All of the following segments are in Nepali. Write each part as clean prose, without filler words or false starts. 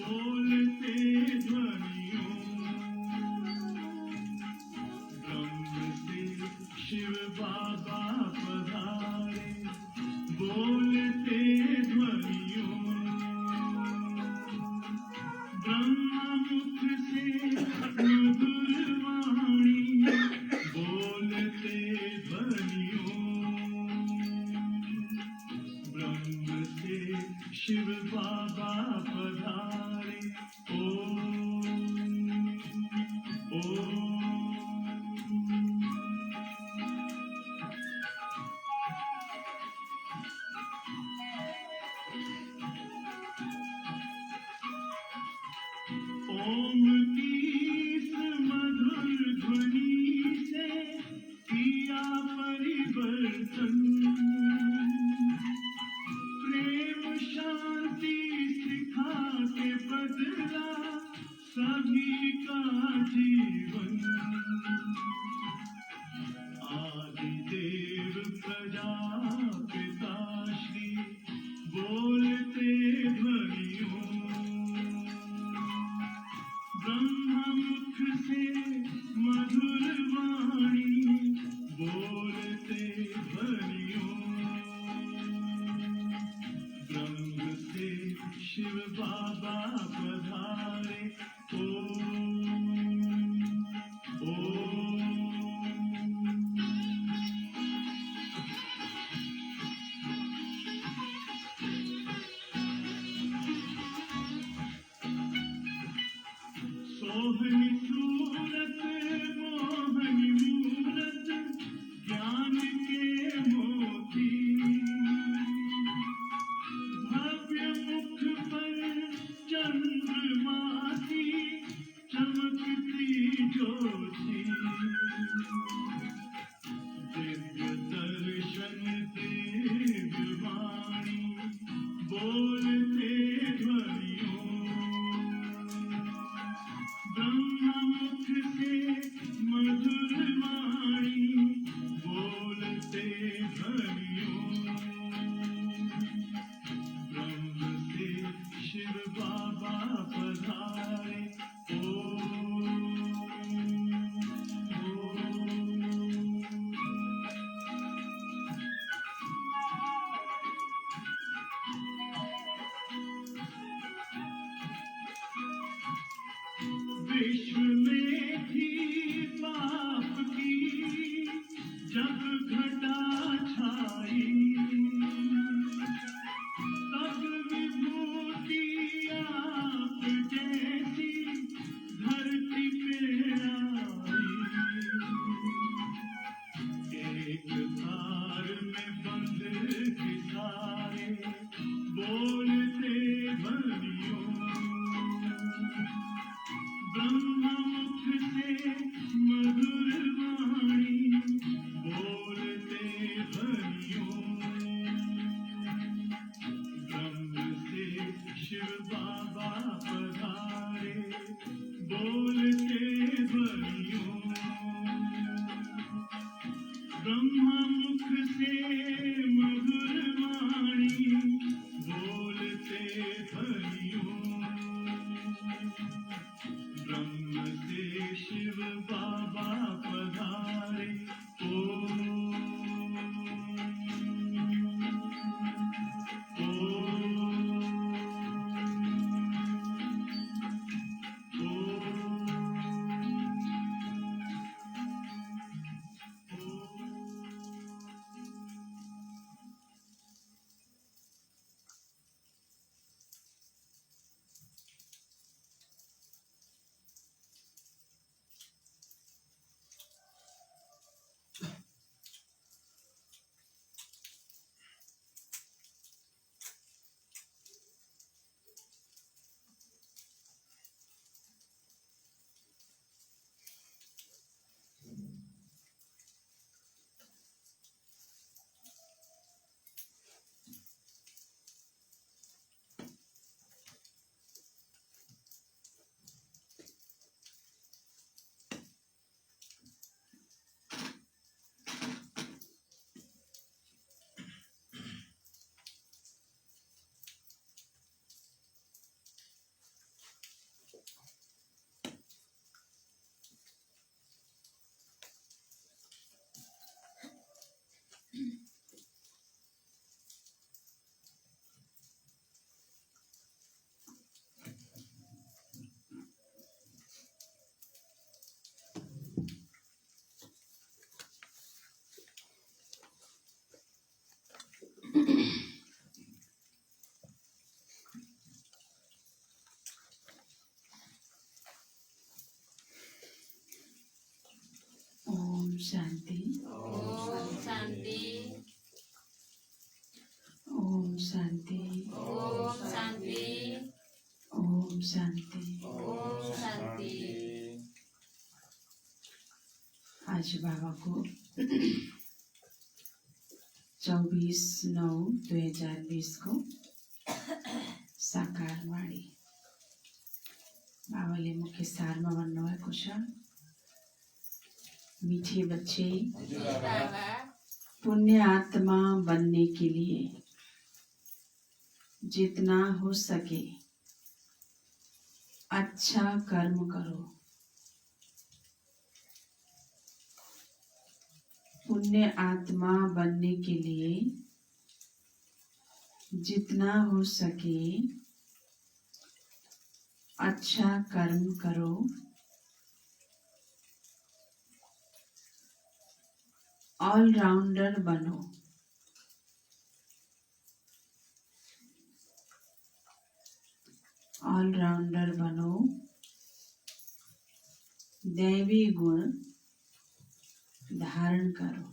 बोलते ध्वनियों ब्रह्म से शिव बाबा पधारे बोलते ध्वनियों ब्रह्ममुख से मधुर वाणी बोलते ध्वनियों ब्रह्म से शिव बाबा पधारे ओम ओम ओम की इस मधुर ध्वनि से किया परिवर्तन प्रेम शांति सिखा के बदला सभी का जीवन आदिदेव प्रजापिता श्री बोलते ध्वनियों ब्रह्ममुख से मधुर वाणी बोलते ध्वनियों ब्रह्म से शिव बाबा पधारे ओम ओम सोहनी सूरत मोहनी मूरत ज्ञान के मोती भव्य मुख पर चंद्रमा की चमकती ज्योति दिव्य दर्शन दिव्य वाणी बोलते ध्वनियों ब्रह्ममुख से मधुर वाणी बोलते ध्वनियों ब्रह्म से शिव बाबा पधारे ओम विश्व में थी पाप की जब घटा छाई तब विभूति आप जैसी धरती पे आई एक तार में बंद सारे बोलते ध्वनियों ब्रह्ममुख से मधुर वाणी बोलते ध्वनियों ब्रह्म से शिव बाबा पधारे बोलते ध्वनियों ब्रह्ममुख से मधुर वाणी बोलते ध्वनियों ब्रह्म से शिव बाबा पधारे ओम शान्ति ओम शांति ओम शान्ति ओम शांति ओम शान्ति ओम शांति। आज बाबाको 24/9/2020 को साकार वाणी। बाबाले मुख्य सारमा भन्नुभएको छ, मीठे बच्चे बाबा पुण्य आत्मा बनने के लिए जितना हो सके अच्छा कर्म करो। पुण्य आत्मा बनने के लिए जितना हो सके अच्छा कर्म करो। ऑलराउंडर बनो। ऑलराउंडर बनो। दैवी गुण धारण करो।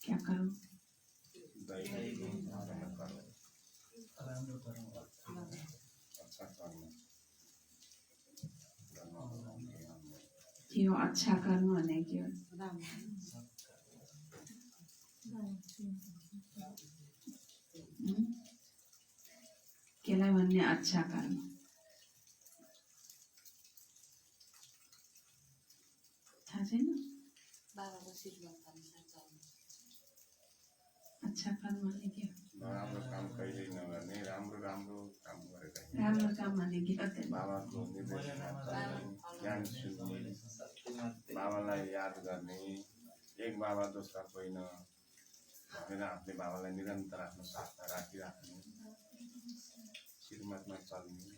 क्या करो? यो अच्छा कर्म भने के हो? केलाई भन्ने अच्छा कर्म? थाहा छैन? बाबाको शिरमा अनुसार चल्नु। अच्छा कर्म भने के हो? नराम्रो काम कहिले नगर्ने, राम्रो राम्रो काम गरेर राम्रो काम भने के हो त? बाबाको निर्देशमा चल्ने, ज्ञान सुन्ने, बाबालाई याद गर्ने, एक बाबा दोस्रा कोही न भनेर आफूले बाबालाई निरन्तर आफ्नो साथमा राखिराख्ने, श्रीमतमा चल्ने।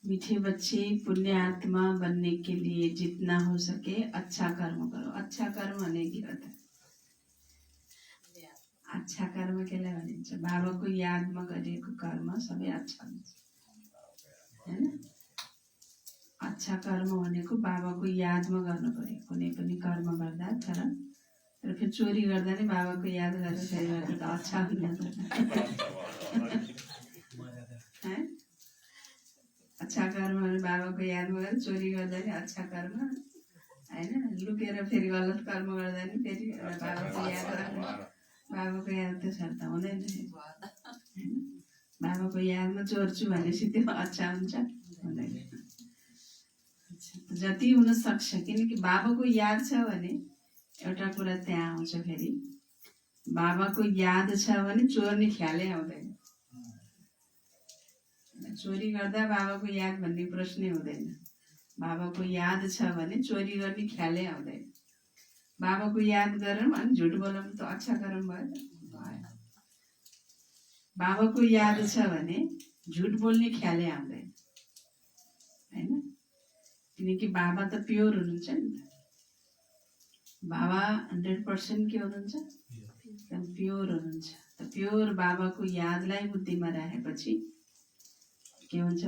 मीठे बच्चे पुण्य आत्मा बनने के लिए जितना हो सके अच्छा कर्म करो। अच्छा कर्म भने के हो त? अच्छा कर्म केलाई भनिन्छ? बाबाको यादमा गरिएको कर्म सबै अच्छा हुन्छ, हैन? अच्छा कर्म भनेको बाबाको यादमा गर्नु पर्यो। कुनै पनि कर्म गर्दा तर फेरि चोरी गर्दा नि बाबाको याद गरेर फेरि गर्दा त अच्छा हुँदैन है? अच्छा कर्म भने बाबाको यादमा गरेर चोरी गर्दा नि अच्छा कर्म हैन? लुकेर फेरि गलत कर्म गर्दा नि फेरि बाबाको याद गर्नु, बाबाको याद त्यसरी त हुँदैन हैन? बाबाको यादमा चोर्छु भनेपछि त्यो अच्छा हुन्छ? हुँदैन। जति हुन सक्छ, किनकि बाबाको याद छ भने एउटा कुरा त्यहाँ आउँछ, फेरि बाबाको याद छ भने चोर्ने ख्यालै आउँदैन। चोरी गर्दा बाबाको याद भन्ने प्रश्नै हुँदैन। बाबाको याद छ भने चोरी गर्ने ख्यालै आउँदैन। बाबाको याद गरौँ अनि झुट बोलाउँ त अच्छा कर्म भयो? भएन। बाबाको याद छ भने झुट बोल्ने ख्यालै आउँदैन, हैन? किनकि बाबा त प्योर हुनुहुन्छ नि त। बाबा 100% के हुनुहुन्छ? एकदम प्योर हुनुहुन्छ। त प्योर बाबाको यादलाई बुद्धिमा राखेपछि के हुन्छ त?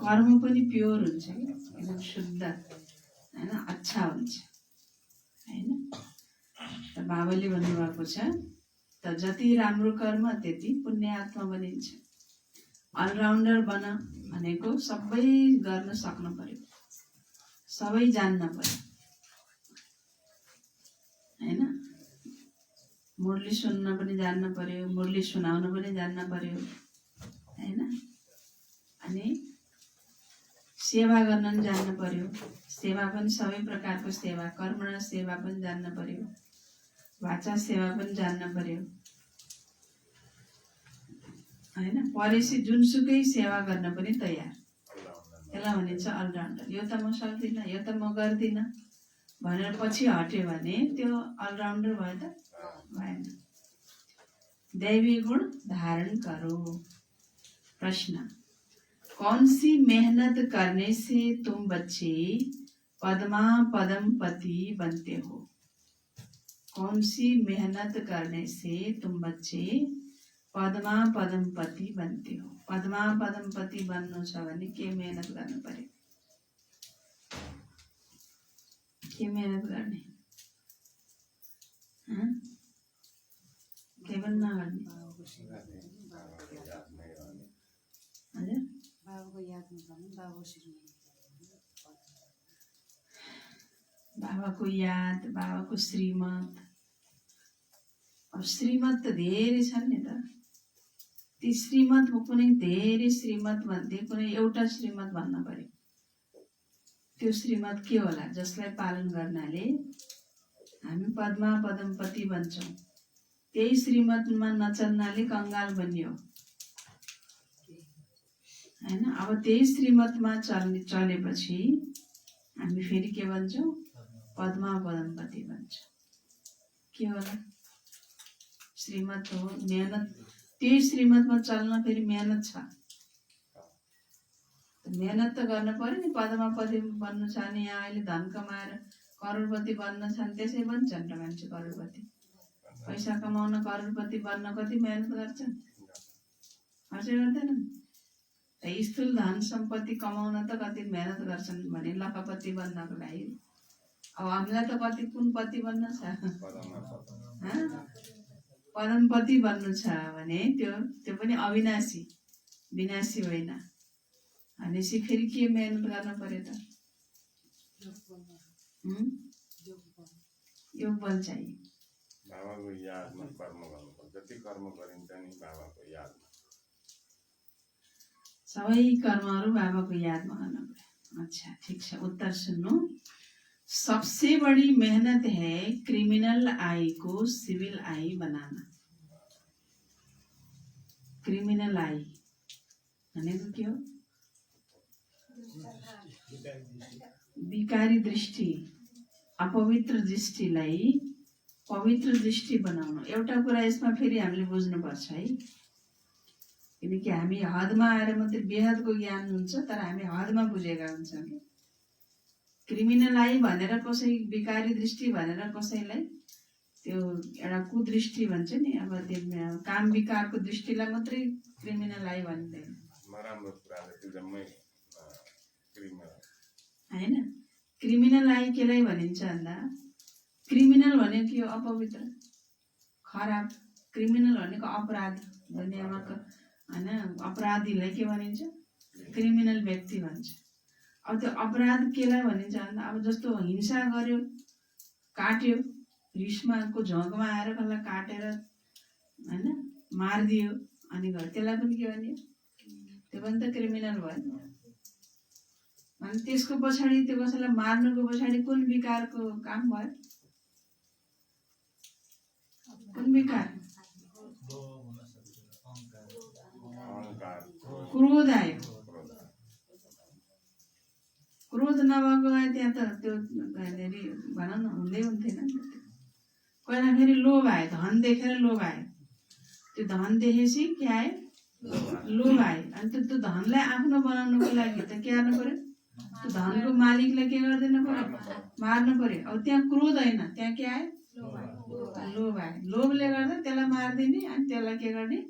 कर्म पनि प्योर हुन्छ, एकदम शुद्ध, हैन? अच्छा हुन्छ, हैन? त बाबाले भन्नुभएको छ, त जति राम्रो कर्म त्यति पुण्य आत्मा बनिन्छ। अलराउन्डर बन भनेको सबै गर्न सक्नु पर्यो, सबै जान्न पर्यो, हैन? मुरली सुन्न पनि जान्न पर्यो, मुरली सुनाउन पनि जान्न पर्यो, हैन? अनि सेवा गर्न पनि जान्न पर्यो। सेवा पनि सबै प्रकारको सेवा, कर्मणा सेवा पनि जान्न पर्यो, वाचा सेवा पनि जान्न पर्यो, हैन? परेपछि जुनसुकै सेवा गर्न पनि तयार। त्यसलाई भनिन्छ अलराउन्डर। यो त म सक्दिनँ, यो त म गर्दिनँ भनेर पछि हट्यो भने त्यो अलराउन्डर भयो त? भएन। दैवी गुण धारण करो। प्रश्न, कौन सी मेहनत करने से तुम बच्चे पद्मा पदम पति बनते हो? कौन सी मेहनत करने से तुम बच्चे पद्मा पदम पति बनते हो? पद्मा पदम पति बन्नु छ भने के मेहनत गर्नु पर्यो? के मेहनत गर्ने हँ? के पनि नगर्ने बाबाको यादमै रहने हजुर बाबाको यादमा पनि बाबाको श्रीमती बाबाको याद बाबाको श्रीमत अब श्रीमत त धेरै छन् नि त ती श्रीमत कुनै धेरै श्रीमत मध्ये कुनै एउटा श्रीमत भन्न पर्यो त्यो श्रीमत के होला जसलाई पालन गर्नाले हामी पद्मा पदमपति बन्छौँ त्यही श्रीमतमा नचल्नाले कङ्गाल बनियो हैन अब त्यही श्रीमतमा चलेपछि हामी फेरि के भन्छौँ पद्मा पदमपति भन्छौँ के होला श्रीमत हो मेहनत त्यही श्रीमतमा चल्न फेरि मेहनत छ मेहनत त गर्न पर्यो नि पदमा पदि बन्नु छ भने यहाँ अहिले धन कमाएर करोडपति बन्न छन् त्यसै बन्छन् र मान्छे करोडपति पैसा कमाउन करोडपति बन्न कति मेहनत गर्छन् खर्च गर्दैनन् स्थूल धन सम्पत्ति कमाउन त कति मेहनत गर्छन् भने लखपति बन्नको लागि अब हामीलाई त कति कुन पति बन्न छ परमपति बन्नु छ भने त्यो पनि अविनाशी विनाशी होइन भनेपछि फेरि के मेहनत गर्न पर्यो त योग बल चाहियो बाबाको यादमा कर्म गर्नुपर्छ जति कर्म गरिन्छ नि बाबाको यादमा सबै कर्महरू बाबाको यादमा गर्नु पर्यो अच्छा ठीक छ उत्तर सुन्नु सबसे बड़ी मेहनत है क्रिमिनल आई को सिविल आई बनाना क्रिमिनल आई भनेको के हो विकारी दृष्टि अपवित्र दृष्टिलाई पवित्र दृष्टि बनाउनु एउटा कुरा यसमा फेरि हामीले बुझ्नुपर्छ है किनकि हामी हदमा आएर मात्रै बेहदको ज्ञान हुन्छ तर हामी हदमा बुझेका हुन्छौँ कि क्रिमिनल आई भनेर कसै विकारी दृष्टि भनेर कसैलाई त्यो एउटा कुदृष्टि भन्छ नि अब त्यो काम विकारको दृष्टिलाई मात्रै क्रिमिनल आई भन्दैन नराम्रो कुराले त्यो जम्मै क्रिमिनल हैन क्रिमिनल आई केलाई भनिन्छ भन्दा क्रिमिनल भनेको के हो अपवित्र खराब क्रिमिनल भनेको अपराध दुनियाँमा हैन अपराधीलाई के भनिन्छ क्रिमिनल व्यक्ति भन्छ अब त्यो अपराध केलाई भनिन्छ भन्दा अब जस्तो हिंसा गर्यो काट्यो रिसमा को झोकमा आएर कसलाई काटेर हैन मारिदियो अनि घर त्यसलाई पनि के भन्यो त्यो पनि त क्रिमिनल भयो अनि त्यसको पछाडि त्यो कसैलाई मार्नुको पछाडि कुन विकारको काम भयो कुन विकार क्रोध आयो क्रोध नभएको भए त्यहाँ त त्यो भनौँ न हुँदै हुन्थेन नि त कोहीलाई फेरि लोभ आयो धन देखेर लोभ आयो त्यो धन देखेपछि के आयो लोभ आयो अनि त्यो धनलाई आफ्नो बनाउनुको लागि त के गर्नु पर्यो त्यो धनको मालिकलाई के गरिदिनु पर्यो मार्नु पर्यो अब त्यहाँ क्रोध होइन त्यहाँ के आयो लोभ आयो लोभले गर्दा त्यसलाई मारिदिने अनि त्यसलाई के गर्ने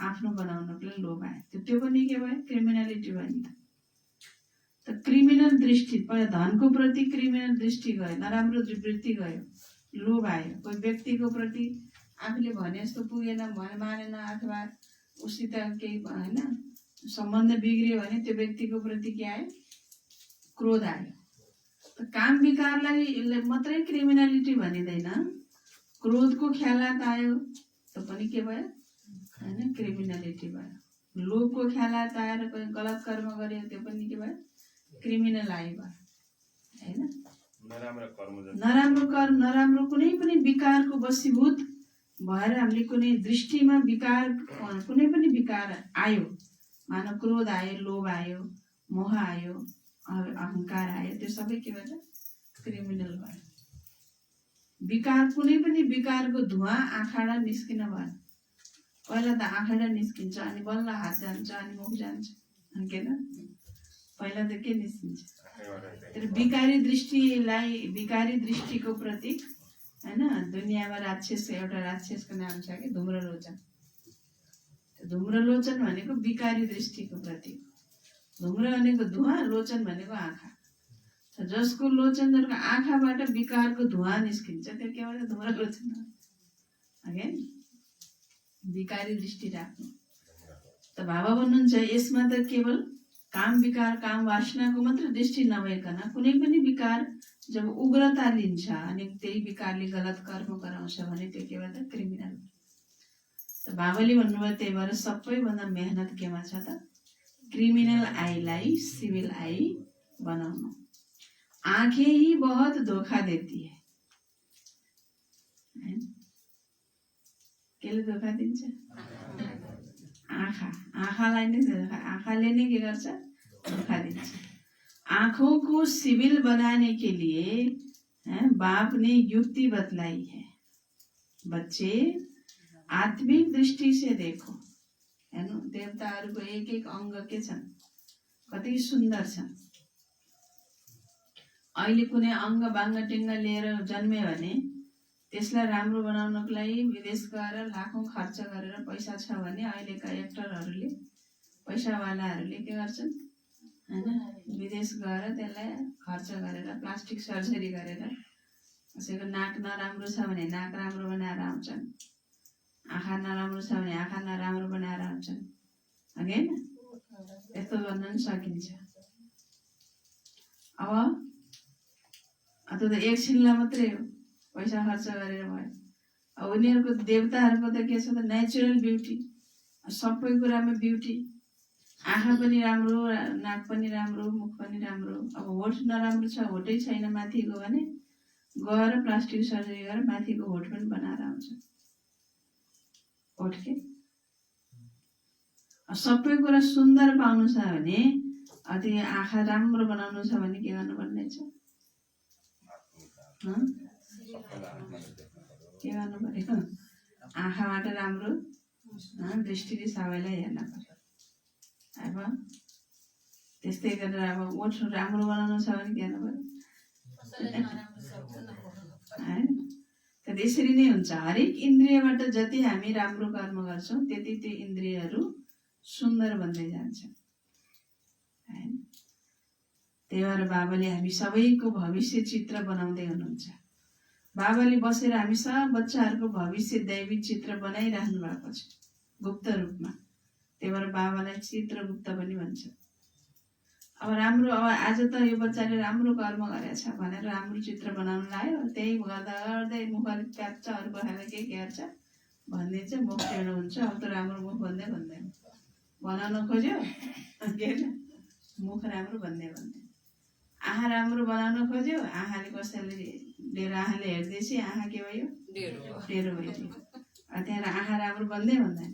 आफ्नो बनाउनुको लागि लोभ आयो त्यो पनि के भयो क्रिमिनालिटी भयो नि त क्रिमिनल दृष्टि पहिला धनको प्रति क्रिमिनल दृष्टि गयो नराम्रो वृत्ति गयो लोभ आयो कोही व्यक्तिको प्रति आफूले भने जस्तो पुगेन मानेन अथवा उसित केही होइन सम्बन्ध बिग्रियो भने त्यो व्यक्तिको प्रति के आयो क्रोध आयो काम विकारलाई मात्रै क्रिमिनालिटी भनिँदैन क्रोधको ख्यालात आयो त्यो पनि के भयो होइन क्रिमिनालिटी भयो लोभको ख्यालात आएर कोही गलत कर्म गर्यो त्यो पनि के भयो क्रिमिनल आयो भयो होइन नराम्रो कुनै पनि विकारको वशीभूत भएर हामीले कुनै दृष्टिमा विकार कुनै पनि विकार आयो मानव क्रोध आयो लोभ आयो मोह आयो अहंकार आयो त्यो सबै के भन्छ क्रिमिनल भयो विकार कुनै पनि विकारको धुवा आँखाडा निस्किन भएन पहिला त आँखाडा निस्किन्छ अनि बल्ल हात जान्छ अनि मुख जान्छ के पहिला त के निस्किन्छ विकारी दृष्टिको प्रतीक हैन दुनियाँमा राक्षस एउटा राक्षसको नाम छ कि धूम्रलोचन धूम्रलोचन भनेको विकारी दृष्टिको प्रतीक धूम्र भनेको धुवा लोचन भनेको आँखा जसको लोचनजनको आँखाबाट विकारको धुवा निस्किन्छ त्यो के भन्छ धुम्र लोचन अगे विकारी दृष्टि राख्नु। त बाबा भन्नुहुन्छ यसमा त केवल काम विकार काम वासनाको मात्र दृष्टि नभइकन कुनै पनि विकार जब उग्रता लिन्छ अनि त्यही विकारले गलत कर्म गराउँछ भने त्यो के भन्छ क्रिमिनल। त बाबाले भन्नुभयो त्यही भएर सबैभन्दा मेहनत केमा छ त क्रिमिनल आईलाई सिविल आई बनाउनु। आंखें ही बहुत धोखा देती है, केले धोखा दिन्छ आँखा, आँखालाई नै धोखा, आँखाले नै के गर्छ धोखा दिन्छ। आंखों को सिविल बनाने के लिए बाप ने युक्ति बतलाई है, बच्चे आत्मिक दृष्टि से देखो। हेर्नु देवताहरूको एक एक अंग के छन् कति सुन्दर छन्। अहिले कुनै अंग बाङ्ग टिङ्ग लिएर जन्मे भने त्यसलाई राम्रो बनाउनको लागि विदेश गएर लाखौं खर्च गरेर पैसा छ भने अहिलेका एक्टरहरूले पैसावालाहरूले के गर्छन् हैन विदेश गएर त्यसलाई खर्च गरेर प्लास्टिक सर्जरी गरेर कसैको नाक नराम्रो छ भने नाक राम्रो बनाएर आउँछन्, आँखा नराम्रो छ भने आँखा नराम्रो बनाएर आउँछन् हैन। यस्तो गर्न पनि सकिन्छ। अब अथवा त एकछिनलाई मात्रै हो पैसा खर्च गरेर भयो। अब उनीहरूको देवताहरूको त के छ त नेचुरल ब्युटी, सबै कुरामा ब्युटी, आँखा पनि राम्रो नाक पनि राम्रो मुख पनि राम्रो। अब होठ नराम्रो छ होटै छैन माथिको भने गएर प्लास्टिक सर्जरी गरेर माथिको होठ पनि बनाएर आउँछ होठ के। सबै कुरा सुन्दर पाउनु छ भने त्यो आँखा राम्रो बनाउनु छ भने के गर्नुपर्ने छ के गर्नु पर्यो आँखाबाट राम्रो दृष्टिले सबैलाई हेर्न पर्यो। अब त्यस्तै गरेर अब ओठ राम्रो बनाउनु छ भने के गर्नु पर्यो त यसरी नै हुन्छ। हरेक इन्द्रियबाट जति हामी राम्रो कर्म गर्छौं त्यति त्यो इन्द्रियहरू सुन्दर बन्दै जान्छ। त्यही भएर बाबाले हामी सबैको भविष्य चित्र बनाउँदै हुनुहुन्छ। बाबाले बसेर हामी सब बच्चाहरूको भविष्य दैवी चित्र बनाइराख्नु भएको छ गुप्त रूपमा। त्यही भएर बाबालाई चित्रगुप्त पनि भन्छ। अब राम्रो अब आज त यो बच्चाले राम्रो कर्म गरेछ भनेर राम्रो चित्र बनाउन लायो, त्यही गर्दा गर्दै मुख अलिक प्याच्छ अर्को खाले के हेर्छ भनिदिन्छ मुख टेढो हुन्छ। अब त राम्रो मुख भन्दै भन्दैन बनाउन खोज्यो के मुख राम्रो भन्दै भन्दैन। आँखा राम्रो बनाउन खोज्यो आँखाले कसैले डेढो आँखाले हेर्दैछ आँखा के भयो डेढो भइदियो। त्यहाँ आँखा राम्रो भन्दै भन्दैन।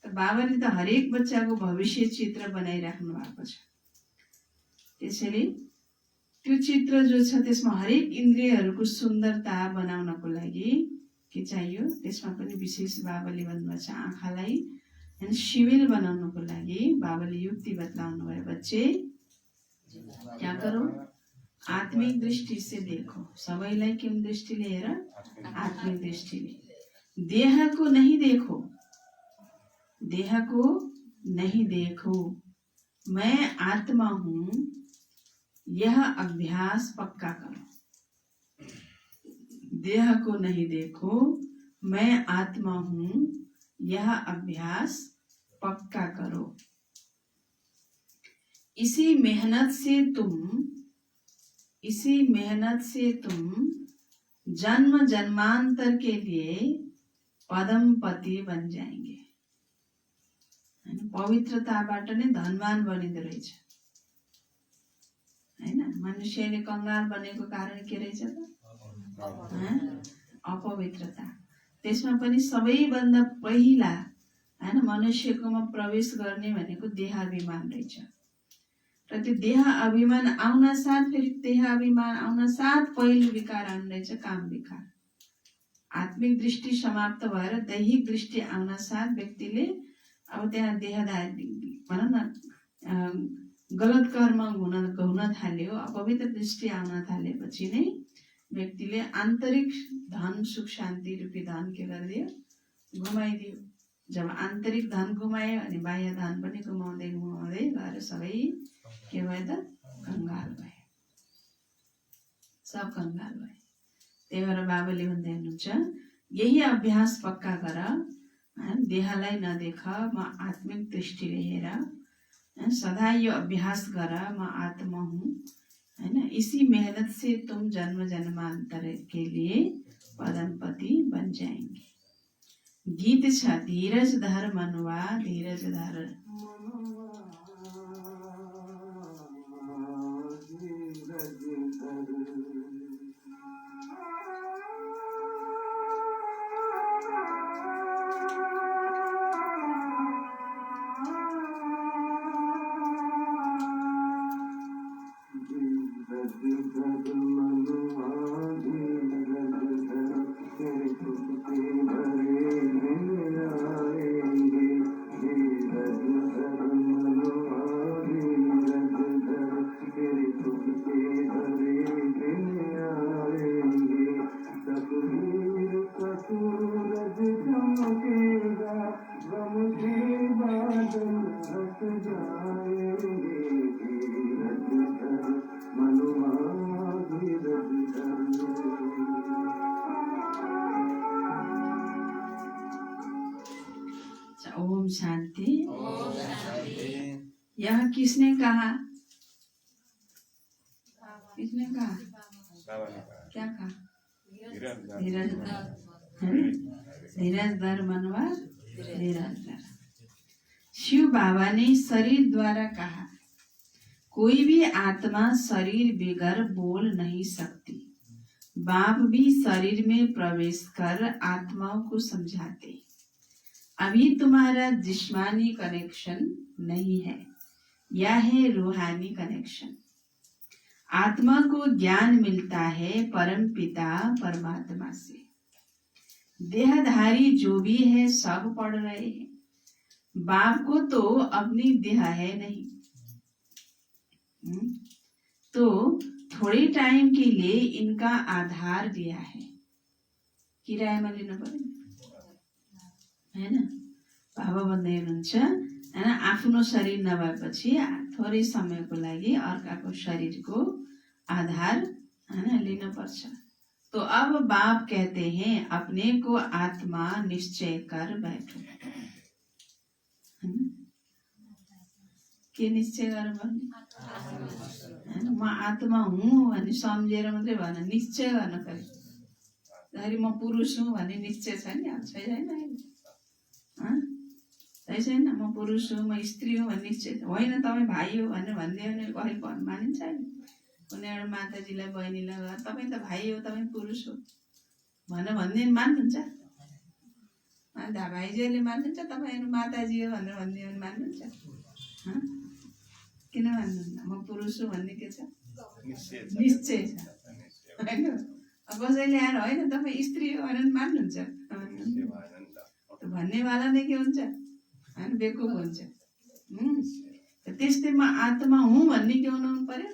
त बाबाले त हरेक बच्चाको भविष्य चित्र बनाइराख्नु भएको छ। त्यसैले त्यो चित्र जो छ त्यसमा हरेक इन्द्रियहरूको सुन्दरता बनाउनको लागि के चाहियो त्यसमा पनि विशेष बाबाले भन्नुभएको छ। आँखालाई सिविल बनाउनको लागि बाबाले युक्ति बतलाउनु भयो। बच्चे क्या करो आत्मिक दृष्टि से देखो। सबैलाई कुन दृष्टिले हेर आत्मिक दृष्टिले। देह को नहीं देखो, देह को नहीं देखो, मैं आत्मा हूं यह अभ्यास पक्का करो। देह को नहीं देखो मैं आत्मा हूं यह अभ्यास पक्का करो। इसी मेहनत से तुम जन्म जन्मांतर के लिए पदम पति बन जाएंगे। पवित्रताबाट नै धनवान बनिँदो रहेछ हैन। मनुष्यले कंगाल बनेको कारण के रहेछ त अपवित्रता। त्यसमा पनि सबैभन्दा पहिला हैन मनुष्यकोमा प्रवेश गर्ने भनेको देहाभिमान रहेछ। र त्यो देह अभिमान आउन साथ फेरि देह अभिमान आउन साथ पहिलो विकार आउनु रहेछ काम विकार। आत्मिक दृष्टि समाप्त भएर दैहिक दृष्टि आउन साथ व्यक्तिले अब त्यहाँ देहदारी भनौँ न गलत कर्म हुन थाल्यो, अपवित्र दृष्टि आउन थालेपछि नै व्यक्तिले आन्तरिक धन सुख शान्ति रूपी धन के गरिदियो गुमाइदियो। जब आन्तरिक धन गुमायो अनि बाह्य धन पनि गुमाउँदै गुमाउँदै गएर सबै के भयो त कंगाल भयो। सब कंगाल भए। त्यही भएर बाबाले भन्दै हुनुहुन्छ यही अभ्यास पक्का गर, देहलाई नदेख, म आत्मिक दृष्टिले हेर, सदा यो अभ्यास गर म आत्मा हूँ, है ना। इसी मेहनत से तुम जन्म जन्मांतर के लिए पदमपति बन जाएंगे। गीत छ धीरज धर मनुआ धीरज धर। ओम शांति। यह किसने कहा? किसने कहा? क्या कहा? धीरज धर मनवा धीरज धर। शिव बाबा ने शरीर द्वारा कहा, कोई भी आत्मा शरीर बगैर बोल नहीं सकती। बाप भी शरीर में प्रवेश कर आत्माओं को समझाते, अभी तुम्हारा जिस्मानी कनेक्शन नहीं है, यह है रूहानी कनेक्शन। आत्मा को ज्ञान मिलता है परम पिता परमात्मा से। देहधारी जो भी है सब पढ़ रहे हैं, बाप को तो अपनी देह है नहीं। तो थोड़े टाइम के लिए इनका आधार दिया है, किरायामा लिनु पर्यो हैन। बाबा भन्दै हुनुहुन्छ हैन, आफ्नो शरीर नभएपछि थोरै समयको लागि अर्काको शरीरको आधार हैन लिनुपर्छ। तो अब बाप कहते हैं अपने को आत्मा निश्चय कर बैठो। के निश्चय गर भन्ने? म आत्मा हुँ भन्ने सम्झेर मात्रै भएन, निश्चय गर्न पर्यो। म पुरुष हुँ भन्ने निश्चय छ नि, छैन? छैन, म पुरुष हुँ म स्त्री हुँ भन्ने निश्चय होइन। तपाईँ भाइ हो भनेर भनिदियो भने कहिले मानिन्छ नि? कुनै एउटा माताजीलाई बहिनीलाई तपाईँ त भाइ हो तपाईँ पुरुष हो भनेर भनिदियो मान्नुहुन्छ? भाइजीहरूले मान्नुहुन्छ? तपाईँहरू माताजी हो भनेर भनिदियो भने मान्नुहुन्छ? किन मान्नुहुन्न? म पुरुष हो भन्ने के छ? निश्चय छ होइन। कसैले आएर होइन तपाईँ स्त्री हो भनेर मान्नुहुन्छ? भन्नेवाला नै के हुन्छ होइन, बेकुफ हुन्छ। त्यस्तै म आत्मा हुँ भन्ने के हुनु पर्यो?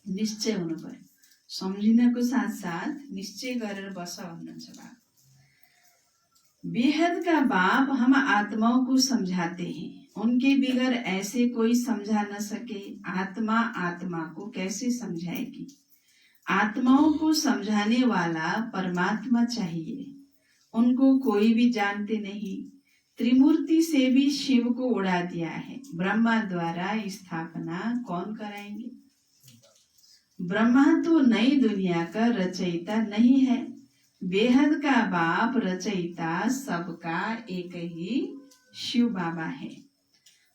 निश्चय हुनु पर्यो। सम्झिनको साथ साथ निश्चय गरेर बस भन्नुहुन्छ बाप। बेहद का बाप हम आत्माओं को समझाते हैं, उनके बिगर ऐसे कोई समझा न सके। आत्मा आत्मा को कैसे समझाएगी? आत्माओं को समझाने वाला परमात्मा चाहिए, उनको कोई भी जानते नहीं। त्रिमूर्ति से भी शिव को उड़ा दिया है, ब्रह्मा द्वारा स्थापना कौन कराएंगे? ब्रह्मा तो नई दुनिया का रचयिता नहीं है, बेहद का बाप रचयिता सबका एक ही शिव बाबा है।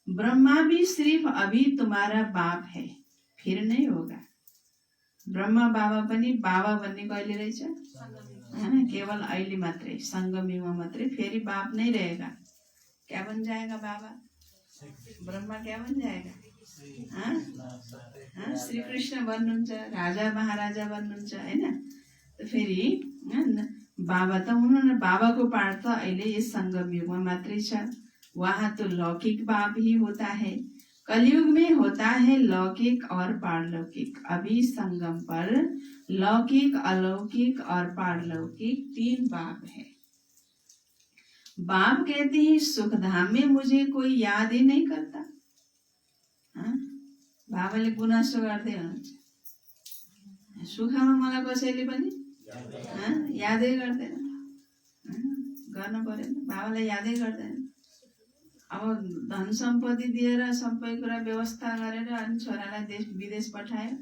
ब्रह्मा भी सिर्फ अभी तुम्हारा बाप है, फिर नहीं होगा। ब्रह्मा बाबा पनि बाबा भन्ने कहिले रहेछ? केवल अहिले मात्रै, संगमयुगमा मात्रै। फेरि बाप नहीं रहेगा। क्या बन जाएगा बाबा? ब्रह्मा क्या बन जाएगा? श्री कृष्ण बन्नुहुन्छ, राजा महाराजा बन्नुहुन्छ हैन। तो फेरि बाबा त हुनुहुन्न। बाबाको पाठ त अहिले यस संगमयुगमा मात्रै छ। वहाँ तो लौकिक बाप ही होता है, कलयुग में होता है लौकिक और पारलौकिक। अभी संगम पर लौकिक, अलौकिक और पारलौकिक 3 बाप है। बाप कहते हैं सुख धाम में मुझे कोई याद ही नहीं करता। बाबाले गुनासो गर्दै हुनुहुन्छ, सुखमा मलाई कसैले पनि यादै गर्दैन। गर्नु पर्यो, बाबालाई यादै गर्दैन। अब धन सम्पत्ति दिएर सबै कुरा व्यवस्था गरेर अनि छोरालाई देश विदेश पठायो,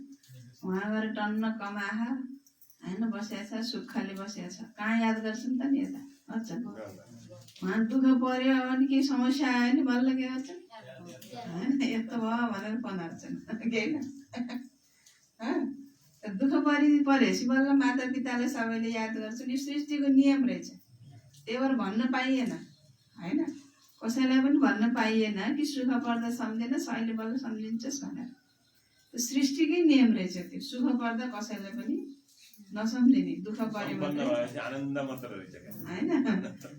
उहाँ गएर टन्न कमाहा होइन बसेको छ, सुखले बसेको छ। कहाँ याद गर्छन् त नि यता? गर्छन्। उहाँ दुःख पर्यो अनि केही समस्या आयो नि बल्ल के गर्छन्? यस्तो भयो भनेर फोन हाल्छन् केही न। दुःख परेपछि बल्ल माता पितालाई सबैले याद गर्छन्। यो सृष्टिको नियम रहेछ, त्यही भएर भन्न पाइएन होइन, कसैलाई पनि भन्न पाइएन कि सुख पर्दा सम्झेनस् अहिले बल्ल सम्झिन्छस् भनेर। सृष्टिकै नियम रहेछ त्यो। सुख पर्दा कसैलाई पनि नसम्झिने, दुःख पऱ्यो होइन,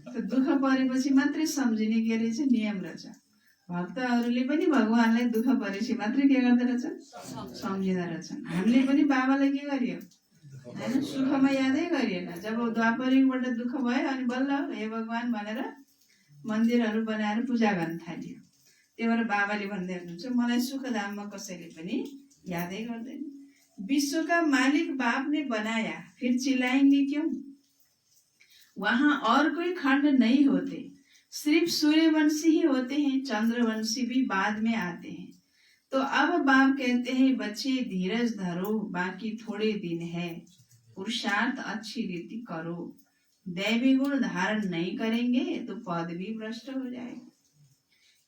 त्यो दुःख परेपछि मात्रै सम्झिने के रहेछ नियम रहेछ। भक्तहरूले पनि भगवानलाई दुःख परेपछि मात्रै के गर्दो रहेछन्? सम्झिँदो रहेछन्। हामीले पनि बाबालाई के गरियो होइन, सुखमा यादै गरिएन। जब द्वापरयुगबाट दुःख भयो अनि बल्ल हे भगवान भनेर मन्दिरहरू बनाएर पूजा गर्न थालियो। त्यही भएर बाबाले भन्दै हुनुहुन्छ मलाई सुखधाममा कसैले पनि यादै गर्दैन। विश्व का मालिक बाप ने बनाया, फिर चिल्लाएंगे क्यों? वहां और कोई खंड नहीं होते, सिर्फ सूर्यवंशी ही होते हैं, चंद्रवंशी भी बाद में आते हैं। तो अब बाप कहते हैं बच्चे धीरज धरो, बाकी थोड़े दिन है, पुरुषार्थ अच्छी रीति करो। दैवी गुण धारण नहीं करेंगे तो पद भी भ्रष्ट हो जाएगा।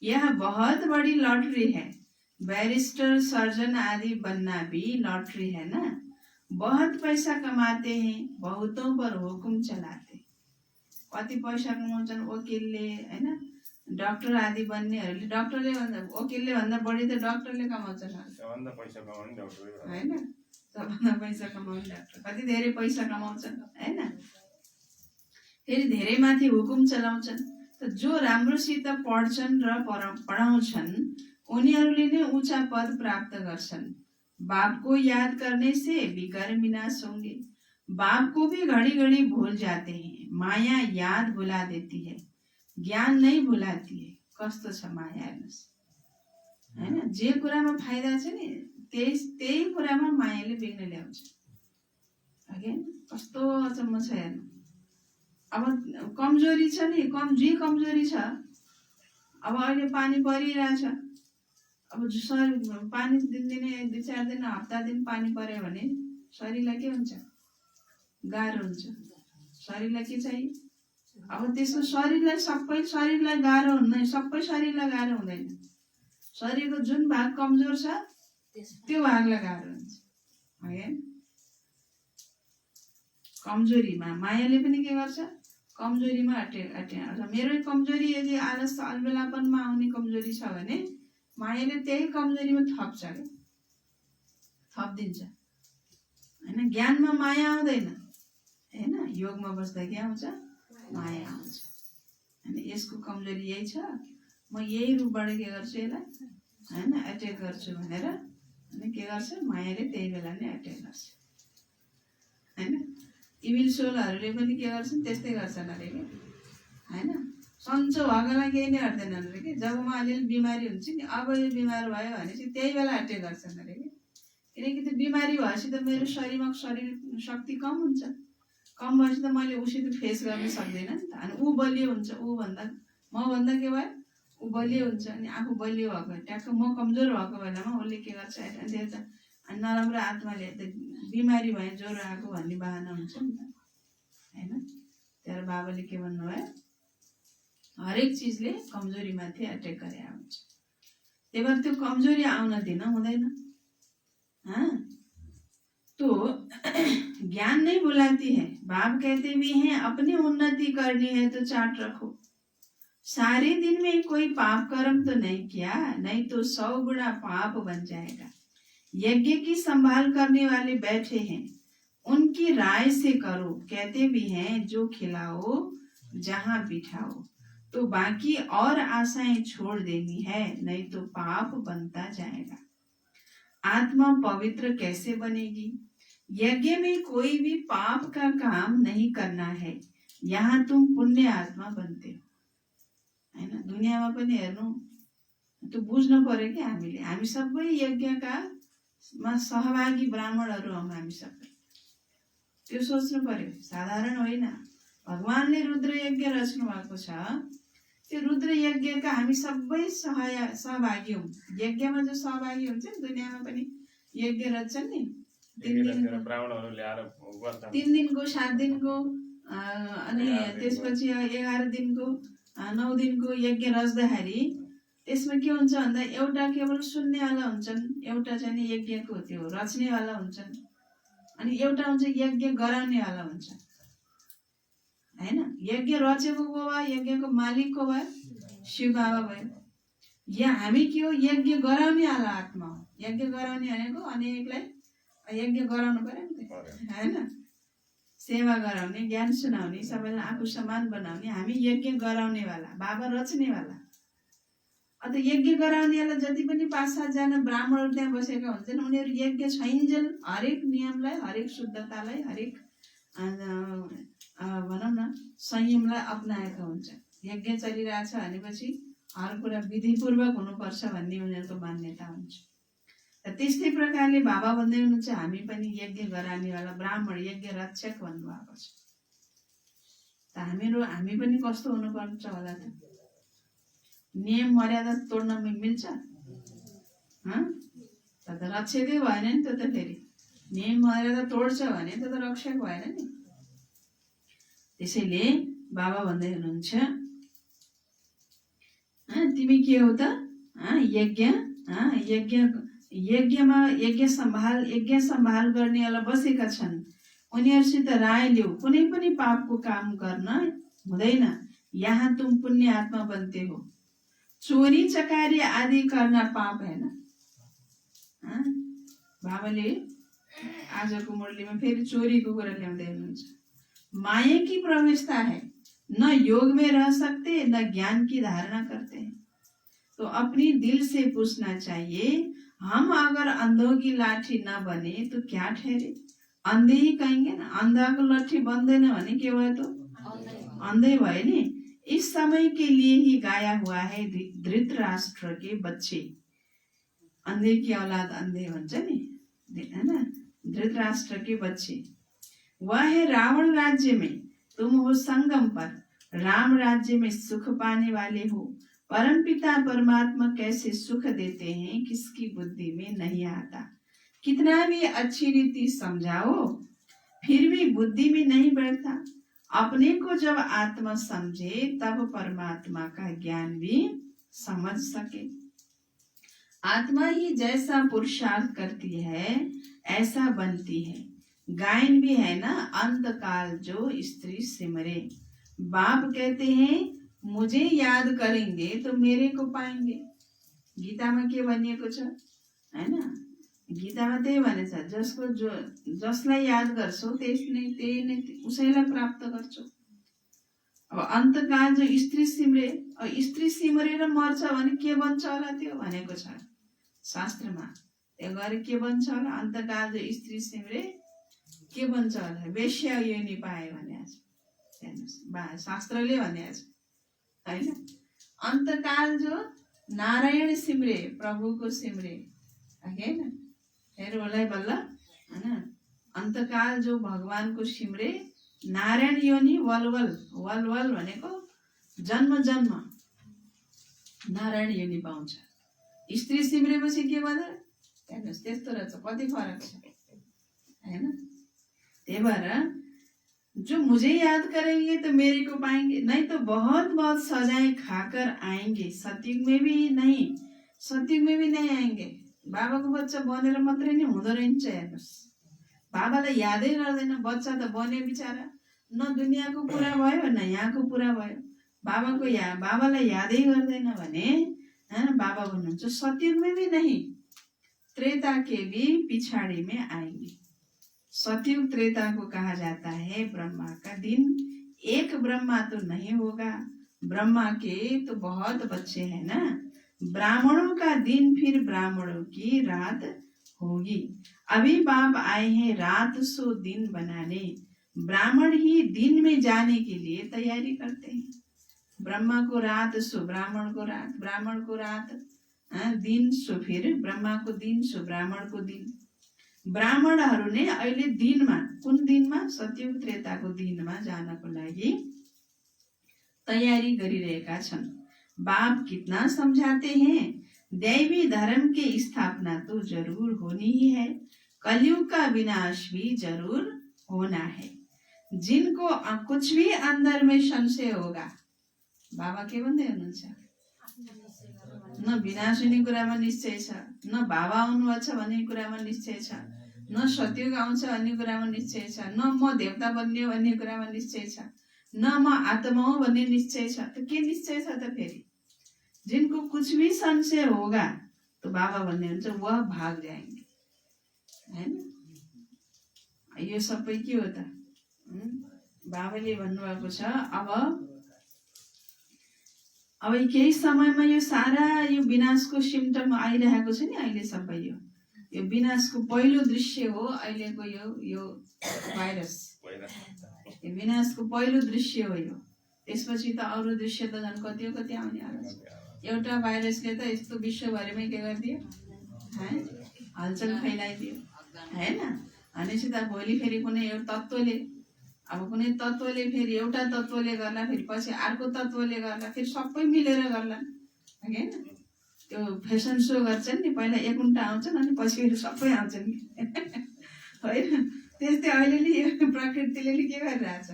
यह बहुत बड़ी लॉटरी है, बैरिस्टर सर्जन आदि बनना भी लॉटरी है ना। बहुत पैसा कमाते हैं, बहुतों पर हुकुम चलाते। कति पैसा कमाउँछन् वकिलले होइन, डाक्टर आदि बन्नेहरूले डाक्टरले भन्दा वकिलले भन्दा बढी त डाक्टरले कमाउँछन् होइन, सबभन्दा पैसा कमाउने डाक्टर कति धेरै पैसा कमाउँछन् होइन। फेरि धेरै माथि हुकुम चलाउँछन्। त जो राम्रोसित पढ्छन् र पढाउँछन् उनीहरूले नै ऊंचा पद प्राप्त गर्छन्। बाप को याद करने से विकर्म विनाश होंगे। बाप को भी घड़ी घड़ी भूल जाते हैं, माया याद भुला देती है, ज्ञान नहीं भुलाती है। कस्तो छ माया हेर्नुहोस् होइन, जे कुरामा फाइदा छ नि त्यही कुरामा मायाले बिग्न ल्याउँछ। कस्तो अचम्म छ हेर्नु। अब कमजोरी छ नि, जे कमजोरी छ, अब अहिले पानी परिरहेछ, अब शरीर पानी दिनदिनै 2-4 दिन हप्ता दिन पानी पर्यो भने शरीरलाई के हुन्छ? गाह्रो हुन्छ। शरीरलाई के चाहियो? अब त्यसको सबै शरीरलाई गाह्रो हुँदैन, सबै शरीरलाई गाह्रो हुँदैन। शरीरको जुन भाग कमजोर छ त्यो भागलाई गाह्रो हुन्छ होइन। कमजोरीमा मायाले पनि के गर्छ? कमजोरीमा अट्याउँछ। मेरो कमजोरी यदि आलस अलबेलापनमा आउने कमजोरी छ भने मायाले त्यही कमजोरीमा थप्छ क्या, थपिदिन्छ होइन। ज्ञानमा माया आउँदैन होइन, योगमा बस्दा के आउँछ? माया आउँछ होइन। यसको कमजोरी यही छ, म यही रूपबाट के गर्छु यसलाई होइन एट्याक गर्छु भनेर अनि के गर्छ? मायाले त्यही बेला नै एट्याक गर्छ होइन। इभिल सोलहरूले पनि के गर्छन्? त्यस्तै गर्छन् अरे कि होइन। सन्चो भएकोलाई केही नै गर्दैनन् अरे कि। जब म अलिअलि बिमारी हुन्छ नि, अब यो बिमार भयो भनेपछि त्यही बेला एट्याक गर्छन् अरे कि। किनकि त्यो बिमारी भएपछि त मेरो शरीर शक्ति कम हुन्छ, कम भएपछि त मैले उसित फेस गर्न सक्दैन नि त। अनि ऊ बलियो हुन्छ, मभन्दा के भयो? ऊ बलियो हुन्छ। अनि आफू बलियो भएको ट्याक्क म कमजोर भएको बेलामा उसले के गर्छ? एट्याक। अनि नराम्रो आत्माले बिमारी भयो, ज्वरो आएको भन्ने बहाना हुन्छ नि त होइन। त्यहाँ बाबाले के भन्नुभयो? हरेक चिजले कमजोरी माथि एट्याक गरे हुन्छ। त्यही भएर त्यो कमजोरी आउन दिन हुँदैन। तो ज्ञान नहीं बुलाती है। बाप कहते भी हैं अपनी उन्नति करनी है तो चाट रखो। सारे दिन में कोई पाप कर्म तो नहीं किया, नहीं तो 100 गुना पाप बन जाएगा। यज्ञ की संभाल करने वाले बैठे हैं, उनकी राय से करो। कहते भी हैं जो खिलाओ जहां बिठाओ, तो बाकी और आशाएं छोड़ देनी है, नहीं तो पाप बनता जाएगा। आत्मा पवित्र कैसे बनेगी? यज्ञ में कोई भी पाप का काम नहीं करना है, यहाँ तुम पुण्य आत्मा बनते हो हैन। दुनियाँमा पनि हेर्नु त्यो बुझ्नु पर्यो कि हामी सबै यज्ञका मा सहभागी ब्राह्मणहरू हौँ हामी सबै। त्यो सोच्नु पर्यो, साधारण होइन। भगवानले रुद्र यज्ञ रच्नु भएको छ, त्यो रुद्र यज्ञका हामी सबै सहभागी हौँ। यज्ञमा जो सहभागी हुन्छ नि, दुनियाँमा पनि यज्ञ रच्छन् नि, 3 दिनको, ब्राह्मणहरू ल्याएर गर्छन्, 3 दिनको, 7 दिनको, अनि त्यसपछि 11 दिनको, 9 दिनको यज्ञ रच्दाखेरि त्यसमा के हुन्छ भन्दा एउटा केवल सुन्नेवाला हुन्छन्, एउटा चाहिँ यज्ञको त्यो रच्नेवाला हुन्छन्, अनि एउटा हुन्छ यज्ञ गराउनेवाला हुन्छ हैन। यज्ञ रचेको को भयो, यज्ञको मालिक को भयो, शिव बाबा भयो। या हामी के हो, यज्ञ गराउनेवाला आत्मा हो। यज्ञ गराउने भनेको अनेकलाई यज्ञ गराउनु पर्यो नि त हैन, सेवा गराउने, ज्ञान सुनाउने, सबैलाई आफू समान बनाउने। हामी यज्ञ गराउनेवाला, बाबा रच्नेवाला। अन्त यज्ञ गराउनेवाला जति पनि 5-7 जना ब्राह्मणहरू त्यहाँ बसेका हुन्छन्, उनीहरू यज्ञ छैन्जेल हरेक नियमलाई, हरेक शुद्धतालाई, हरेक भनौँ न संयमलाई अप्नाएका हुन्छन्। यज्ञ चलिरहेछ भनेपछि हर कुरा विधिपूर्वक हुनुपर्छ भन्ने उनीहरूको मान्यता हुन्छ। र त्यस्तै प्रकारले बाबा भन्दै हुनुहुन्छ हामी पनि यज्ञ गराउनेवाला ब्राह्मण, यज्ञ रक्षक भन्नुभएको छ। त हामी पनि कस्तो हुनुपर्छ होला त? नियम मर्यादा तोड्न मिल्छ? त रक्षकै भएन नि त फेरि। नियम मर्यादा तोड्छ भने त रक्षक भएन नि। त्यसैले बाबा भन्दै हुनुहुन्छ तिमी के हो त? यज्ञ सम्भाल गर्नेवाला बसेका छन्, उनीहरूसित राय लिऊ, कुनै पनि पापको काम गर्न हुँदैन। यहाँ तुम पुण्य आत्मा बनते हो। चोरी चकारी आदि करना पाप है ना। बाबाले आजको मुरलीमा फेरि चोरीको कुरा ल्याउँदै हुनुहुन्छ। माया की प्रवेशता है, न योग में रह सकते न ज्ञान की धारणा करते हैं। तो अपनी दिल से पूछना चाहिए, हम अगर अंधों की लाठी न बने तो क्या ठहरे? अंधे ही कहेंगे ना। अंधा को लाठी बंदेन भने के भयो तो अंधे भयो नि। इस समय के लिए ही गाया हुआ है धृतराष्ट्र के बच्चे। अंधे की औलाद अंधे भन्छ नि हैन, धृतराष्ट्र के बच्चे। वह है रावण राज्य में, तुम हो संगम पर। राम राज्य में सुख पाने वाले हो। परमपिता परमात्मा कैसे सुख देते हैं किसकी बुद्धि में नहीं आता। कितना भी अच्छी रीति समझाओ फिर भी बुद्धि में नहीं बैठता। अपने को जब आत्मा समझे तब परमात्मा का ज्ञान भी समझ सके। आत्मा ही जैसा पुरुषार्थ करती है ऐसा बनती है। गायन भी है ना, अंत काल जो स्त्री सिमरे। बाप कहते हैं मुझे याद करेंगे तो मेरे को पाएंगे। गीतामा के भनिएको छ हैन, गीतामा त्यही भनेछ, जसलाई याद गर्छौ त्यही नै उसैलाई प्राप्त गर्छौ। अब अन्तकाल जो स्त्री सिमरे, स्त्री सिमरेर मर्छ भने के बन्छ होला त्यो भनेको छ शास्त्रमा। त्यो गरे के बन्छ होला? अन्तकाल जो स्त्री सिमरे के बन्छ होला? वेश्या योनि पाए भनेको छ। हेर्नुहोस्, शास्त्रले भनेको छ हैन। अन्तकाल जो नारायण सिमरे, प्रभुको सिमरे हैन, फेरि होला बल्ल हैन। अन्तकाल जो भगवानको सिमरे, नारायण योनि वलवल भनेको जन्म जन्म नारायण योनि पाउँछ। स्त्री सिमरेपछि के भन्दा हेर्नुहोस् त्यस्तो रहेछ, कति फरक छ हैन। त्यही भएर जो मुझे याद करेंगे तो मेरे को पाएंगे, नहीं तो बहुत बहुत सजाएं खाकर आएंगे। सतयुग में भी नहीं आएंगे। बाबाको बच्चा बनेर मात्रै नि हुँदो रहेछ। हेर्नुहोस्, बाबालाई यादै गर्दैन, बच्चा त बन्यो बिचारा, न दुनियाँको पुरा भयो न यहाँको पुरा भयो। बाबालाई यादै गर्दैन भने बाबा भन्नुहुन्छ सतयुग में भी नहीं, त्रेता के भी पिछाड़ी में आएंगे। सतयुग त्रेता को कहा जाता है ब्रह्मा का दिन। एक ब्रह्मा तो नहीं होगा, ब्रह्मा के तो बहुत बच्चे हैं ना। ब्राह्मणों का दिन फिर ब्राह्मणों की रात होगी। अभी बाप आए हैं रात सो दिन बनाने। ब्राह्मण ही दिन में जाने के लिए तैयारी करते हैं। ब्रह्मा को रात सो ब्राह्मण को रात, ब्राह्मण को रात दिन सो फेरि ब्रह्माको दिन सो ब्राह्मणको दिन। ब्राह्मणहरू नै अहिले दिनमा, कुन दिनमा? सत्ययुग त्रेताको दिनमा जानको लागि तैयारी गरिरहेका छन्। बाप कितना समझाते हैं, दैवी धर्म की स्थापना तो जरूर होनी ही है, कलयुग का विनाश भी जरूर होना है। जिनको कुछ भी अंदर में संशय होगा, बाबा के भन्दै हुनुहुन्छ, न विनाश हुने कुरामा निश्चय छ, न बाबा आउनुभएको छ भन्ने कुरामा निश्चय छ, न सत्ययुग आउँछ भन्ने कुरामा निश्चय छ, न म देवता बन्ने भन्ने कुरामा निश्चय छ, न म आत्मा हो भन्ने निश्चय छ। त के निश्चय छ त फेरि? जिनको कुछ भी संशय होगा तो बाबा भन्ने हुन्छ वह भाग जाएंगे, हैन? यो सबै के हो त? बाबाले भन्नुभएको छ अब केही समयमा यो सारा यो विनाशको सिम्टम आइरहेको छ नि अहिले सबै। यो विनाशको पहिलो दृश्य हो अहिलेको यो भाइरस। यो विनाशको पहिलो दृश्य हो यो। त्यसपछि त अरू दृश्य त झन् कति आउने आएको छ। एउटा भाइरसले त यस्तो विश्वभरिमै के गरिदियो, हलचल फैलाइदियो, हैन? भनेपछि त भोलि फेरि कुनै एउटा तत्त्वले, अब कुनै तत्त्वले फेरि एउटा तत्त्वले गर्ला, फेरि पछि अर्को तत्त्वले गर्ला, फेरि सबै मिलेर गर्ला, हैन? त्यो फेसन सो गर्छन् नि, पहिला एकुन्टा आउँछन् अनि पछि फेरि सबै आउँछन् होइन? त्यस्तै अहिले यो प्रकृतिले के गरिरहेछ,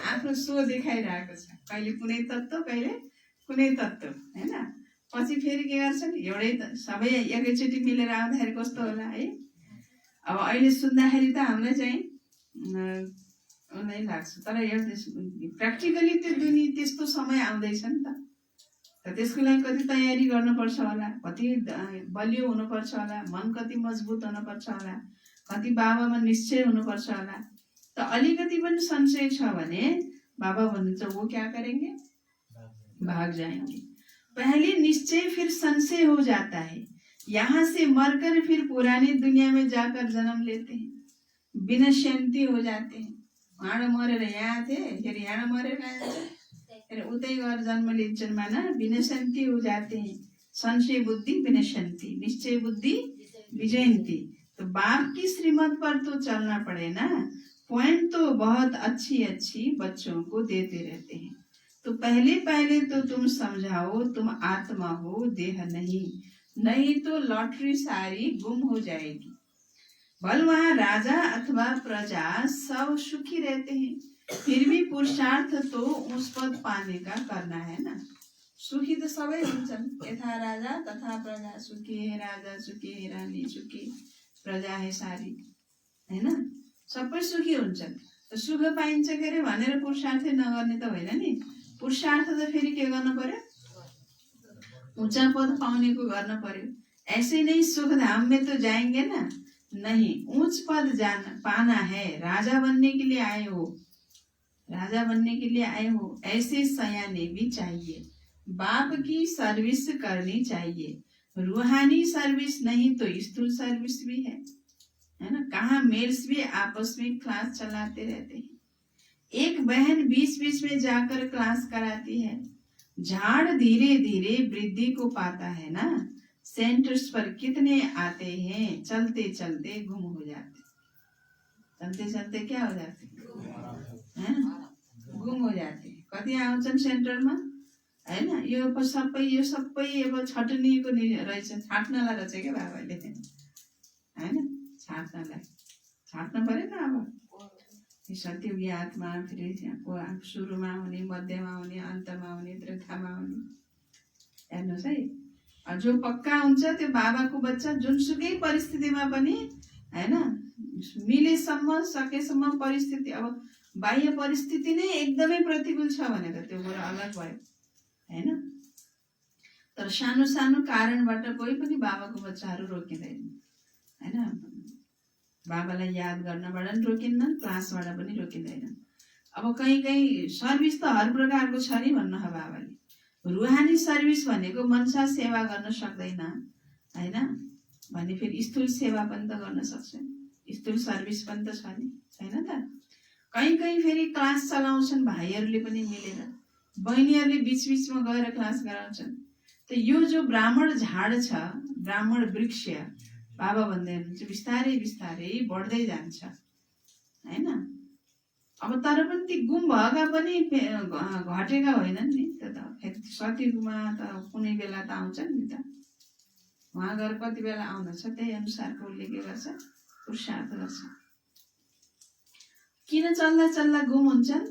आफ्नो सो देखाइरहेको छ। कहिले कुनै तत्त्व, कहिले कुनै तत्त्व, हैन? पछि फेरि के गर्छन्, एउटै सबै एकैचोटि मिलेर आउँदाखेरि कस्तो होला है? अब अहिले सुन्दाखेरि त हामीलाई चाहिँ नै लाग्छ, तर एउटा प्र्याक्टिकली त्यो दुनिया त्यस्तो समय आउँदैछ नि त। त्यसको लागि कति तयारी गर्नुपर्छ होला, कति बलियो हुनुपर्छ होला, मन कति मजबुत हुनुपर्छ होला, कति बाबामा निश्चय हुनुपर्छ होला। त अलिकति पनि संशय छ भने बाबा भन्नुहुन्छ वो क्या करेंगे, भाग जाएंगे। पहले निश्चय फिर संशय हो जाता है, यहाँ से मरकर फिर पुरानी दुनिया में जाकर जन्म लेते हैं, विनश्यन्ति हो जाते हैं। वहाँ मरेर यहाँ थे, फिर यहाँ मरेर फिर उतै गएर जन्म लिन्छन्, माना विनश्यन्ति हो जाते हैं। संशय बुद्धि विनश्यन्ति, निश्चय बुद्धि विजयन्ति। तो बाप की श्रीमत पर तो चलना पड़े ना। पॉइंट तो बहुत अच्छी बच्चों को देते रहते हैं। तो पहले तो तुम समझाओ तुम आत्मा हो, देह नहीं तो लॉटरी सारी गुम हो जाएगी। भल वहाँ राजा अथवा प्रजा सब सुखी रहते हैं, फिर भी पुरुषार्थ तो उस पद पाने का करना है ना। सुखी तो सबै हुन्छन्, यथा राजा तथा प्रजा सुखी है, राजा सुखी है, रानी सुखी, प्रजा है सारी, हैन? सबै सुखी हुन्छन्। त सुख पाइन्छ के अरे भनेर पुरुषार्थ नगर्ने त होइन नि। पुरुषार्थ त फेरि के गर्नु पर्यो, ऊंचा पद पाउने को गर्न पर्यो। ऐसे नहीं सुख धाम में तो जाएंगे ना, नहीं, ऊंच पद पाना है, राजा बनने के लिए आए हो, राजा बनने के लिए आए हो। ऐसे सयाने भी चाहिए, बाप की सर्विस करनी चाहिए। रूहानी सर्विस नहीं तो स्थूल सर्विस भी है ना। कहाँ मेल्स भी आपस में क्लास चलाते रहते हैं। एक बहन बीच में जाकर क्लास कराती है। झाड़ धीरे धीरे वृद्धि को पाता है ना। सेंटर्स पर कितने आते हैं, चलते चलते गुम हो जाते, चलते चलते क्या हो जाते हैं, गुम हो जाते। कति आउँछन् सेन्टरमा, हैन? यो सबै अब छटनीको रहेछ, छाट्नलाई रहेछ क्या बाबाले, हैन? छाट्न पर्यो नि। अब सत्ययुगी आत्मा फेरि सुरुमा हुने, मध्यमा हुने, अन्तमा हुने, त्रेतामा हुने। हेर्नुहोस् है, जो पक्का हुन्छ त्यो बाबाको बच्चा जुनसुकै परिस्थितिमा पनि, हैन, मिलेसम्म सकेसम्म परिस्थिति, अब बाह्य परिस्थिति नै एकदमै प्रतिकूल छ भने त त्यो कुरा अलग भयो, हैन? तर सानो सानो कारणबाट कोही पनि बाबाको बच्चाहरू रोकिँदैन, हैन? बाबालाई याद गर्नबाट पनि रोकिँदैन, क्लासबाट पनि रोकिँदैन। अब कहीँ सर्भिस त हर प्रकारको छ नि भन्नु हो बाबाले। रूहानी सर्भिस भनेको मनसा सेवा गर्न सक्दैन, हैन? भने फेरि स्थूल सेवा पनि त गर्न सक्छ, स्थूल सर्भिस पनि त छ नि, हैन त? कहीँ फेरि क्लास चलाउँछन् भाइहरूले पनि मिलेर, बहिनीहरूले बीचमा गएर क्लास गराउँछन्। त यो जो ब्राह्मण झाड छ, ब्राह्मण वृक्ष बाबा भन्दै हुनुहुन्छ बिस्तारै बिस्तारै बढ्दै जान्छ हैन। अब तर पनि ती गुम भएका पनि घटेका होइनन् नि त। फेरि सतयुगमा त कुनै बेला त आउँछन् नि त, उहाँ गएर कति बेला आउँदछ त्यही अनुसारको उसले के गर्छ, पुरुषार्थ गर्छ। किन चल्दा चल्दा गुम हुन्छन्?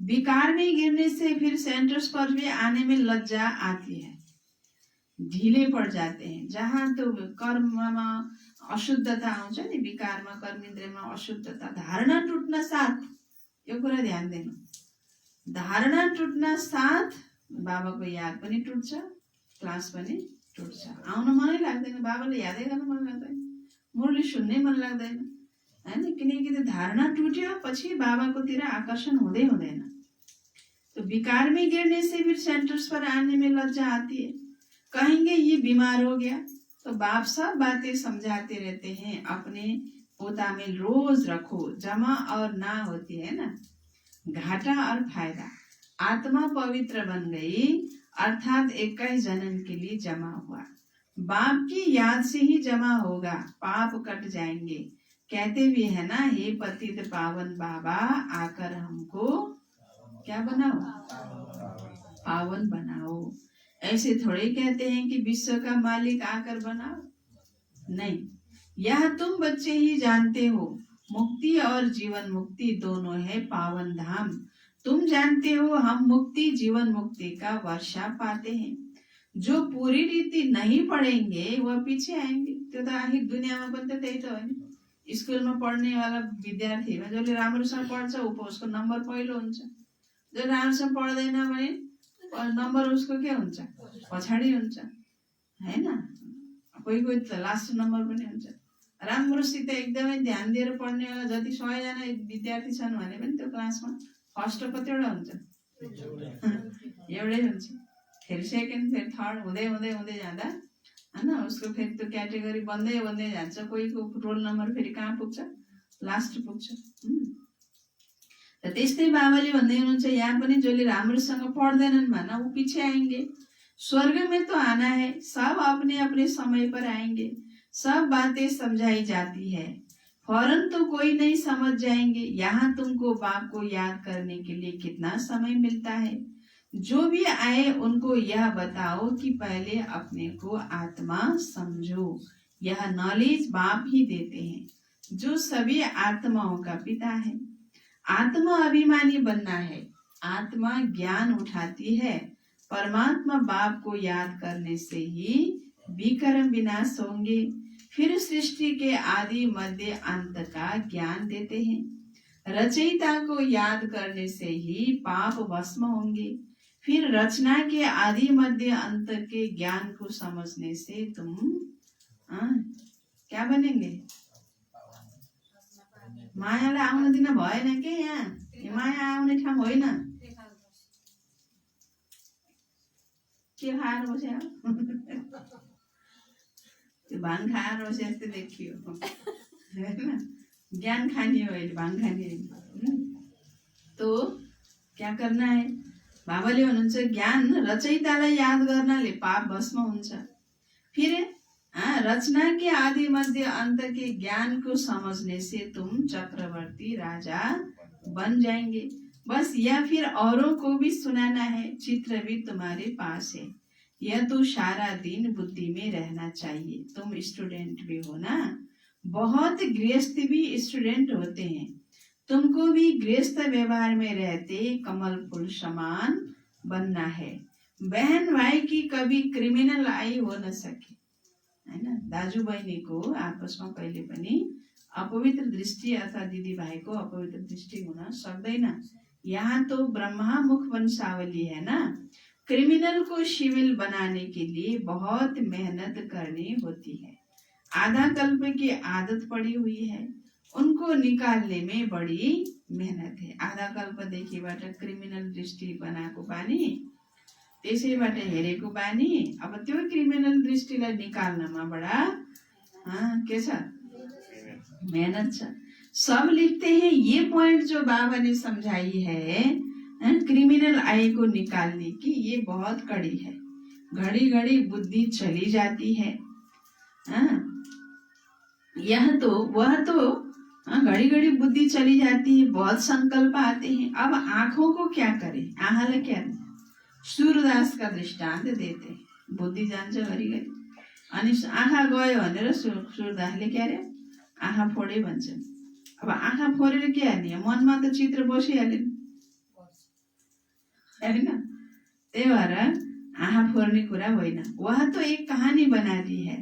विकार में गिरने से फिर सेंटर्स पर भी आने में लज्जा आती है, ढीले पड़ जाते हैं। जहाँ तो कर्ममा अशुद्धता आउँछ नि, विकारमा कर्मेन्द्रियमा अशुद्धता, धारणा टुट्न साथ, यो कुरा ध्यान दिनु, धारणा टुट्न साथ बाबाको याद पनि टुट्छ, क्लास पनि टुट्छ। आउन मनै लाग्दैन, बाबाले यादै गर्न मन लाग्दैन, मुरली सुन्नै मन लाग्दैन हैन, किनकि त्यो धारणा टुट्यो पछि बाबाकोतिर आकर्षण हुँदै हुँदैन। तो विकार में गिरने से फिर सेंटर्स पर आने में लज्जा आती है। कहेंगे ये बीमार हो गया, तो बाप सब बातें समझाते रहते हैं, अपने पोता में रोज रखो, जमा और ना होती है ना, घाटा और फायदा। आत्मा पवित्र बन गई अर्थात 21 जन्म के लिए जमा हुआ, बाप की याद से ही जमा होगा, पाप कट जाएंगे। कहते भी है ना, हे पतित पावन बाबा आकर हमको क्या बनाओ, पावन बनाओ। ऐसे थोड़े कहते हैं कि विश्व का मालिक आकर बनाओ, नहीं, यह तुम बच्चे ही जानते हो। मुक्ति और जीवन मुक्ति दोनों है पावन धाम। तुम जानते हो हम मुक्ति जीवन मुक्ति का वर्षा पाते हैं। जो पूरी रीति नहीं पढ़ेंगे वह पीछे आएंगे। त्यो त आखिर दुनियाँमा पनि त त्यही त हो नि। स्कुलमा पढ्ने वाला विद्यार्थीमा जसले राम्रोसँग पढ्छ उसको नम्बर पहिलो हुन्छ, जो राम्रोसँग पढ्दैन भने नम्बर उसको के हुन्छ, पछाडि हुन्छ हैन। कोही कोही त लास्ट नम्बर पनि हुन्छ। राम्रोसित एकदमै ध्यान दिएर पढ्ने वाला जति 100 जना विद्यार्थी छन् भने पनि त्यो क्लासमा फर्स्ट कतिवटा हुन्छ, एउटै हुन्छ। फेरि सेकेन्ड, फेरि थर्ड हुँदै हुँदै हुँदै जाँदा हैन उसको फेरि त्यो क्याटेगोरी बन्दै बन्दै जान्छ। कोहीको रोल नम्बर फेरि कहाँ पुग्छ, लास्ट पुग्छ। त त्यस्तै बाबाले भन्दै हुनुहुन्छ यहाँ पनि जसले राम्रोसँग पढ्दैनन् भन्न ऊ पछि आएंगे। स्वर्ग में तो आना है, सब अपने अपने समय पर आएंगे। सब बातें समझाई जाती है, फौरन तो कोई नहीं समझ जाएंगे। यहाँ तुमको बाप को याद करने के लिए कितना समय मिलता है। जो भी आए उनको यह बताओ कि पहले अपने को आत्मा समझो। यह नॉलेज बाप ही देते हैं, जो सभी आत्माओं का पिता है। आत्मा अभिमानी बनना है, आत्मा ज्ञान उठाती है। परमात्मा बाप को याद करने से ही विकर्म विनाश होंगे। फिर सृष्टि के आदि मध्य अंत का ज्ञान देते हैं। रचयिता को याद करने से ही पाप भस्म होंगे। फिर रचना के आदि मध्य अंत के ज्ञान को समझने से तुम क्या बनेंगे? मायालाई आउन दिन भएन के यहाँ, माया आउने ठाउँ होइन। के खाएर बस्यो, त्यो भाङ खाएर बसे जस्तो देखियो हैन। ज्ञान खाने हो, भाङ खाने होइन। तो क्या करना है? बाबाले भन्नुहुन्छ ज्ञान रचयितालाई याद गर्नाले पाप भस्म हुन्छ। फिर रचना के आदि मध्य अंत के ज्ञान को समझने से तुम चक्रवर्ती राजा बन जाएंगे। बस या फिर औरों को भी सुनाना है। चित्र भी तुम्हारे पास है, यह तो सारा दिन बुद्धि में रहना चाहिए। तुम स्टूडेंट भी हो ना, बहुत गृहस्थ भी स्टूडेंट होते हैं। तुमको भी गृहस्थ व्यवहार में रहते कमल फूल समान बनना है। बहन भाई की कभी क्रिमिनल आई हो न सके हैन। दाजु बहिनीको आपसमा कहिले पनि अपवित्र दृष्टि अथवा दिदी भाइको अपवित्र दृष्टि हुन सक्दैन। यहाँ तो ब्रह्मा मुख वंशावली है ना। क्रिमिनल को सिविल बनाने के लिए बहुत मेहनत करनी होती है। आधा कल्प की आदत पड़ी हुई है, उनको निकालने में बड़ी मेहनत है। आधा कल्पदेखिबाट क्रिमिनल दृष्टि बनाएको बानी, त्यसैबाट हेरेको बानी, अब त्यो क्रिमिनल दृष्टिलाई निकाल्नमा बडा के छ, मेहनत छ। सब लिखते हैं ये पॉइंट जो बाबा ने समझाई है क्रिमिनल आई को निकालने की, ये बहुत कड़ी है। घड़ी घड़ी बुद्धि चली जाती है। हाँ, यह तो वह तो घड़ी घड़ी बुद्धि चली जाती है, बहुत संकल्प आते हैं। अब आंखों को क्या करे, आहाले क्या दे? सूरदास का दृष्टांत देते, बुद्धि जान्छ घरिघरि अनि आँखा गयो भनेर सूरदासले के अरे आँखा फोडे भन्छन्। अब आँखा फोडेर के हाल्ने, मनमा त चित्र बसिहाल्यो हैन। त्यही भएर आँखा फोड्ने कुरा होइन। वह तो एक कहानी बनाती है,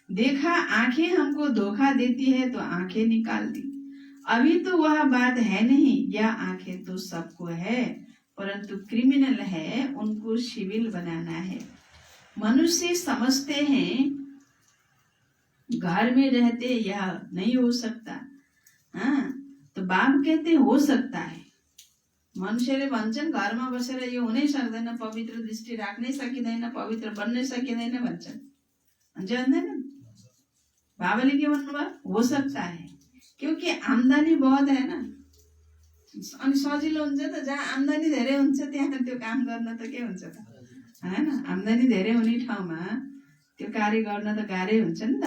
देखा आंखें हमको धोखा देती है तो आंखें निकाल दी। अभी तो वह बात है नहीं, यह आंखें तो सबको है, परंतु क्रिमिनल है, उनको सिविल बनाना है। मनुष्य समझते हैं घर में रहते यह नहीं हो सकता। हाँ, तो बाप कहते हो सकता है। मनुष्यले भन्छन् घरमा बसेर यो हुनै सक्दैन, पवित्र दृष्टि राख्नै सकिँदैन, पवित्र बन्नै सकिँदैन भन्छन्। भन्छ भन्दैनन्? बाबाले के भन्नुभयो? हो सकता है, क्योंकि आमदानी बहुत है ना। अनि सजिलो हुन्छ त, जहाँ आमदानी धेरै हुन्छ त्यहाँ त्यो काम गर्न त के हुन्छ त, हैन? आमदानी धेरै हुने ठाउँमा त्यो कार्य गर्न त गाह्रै हुन्छ नि त।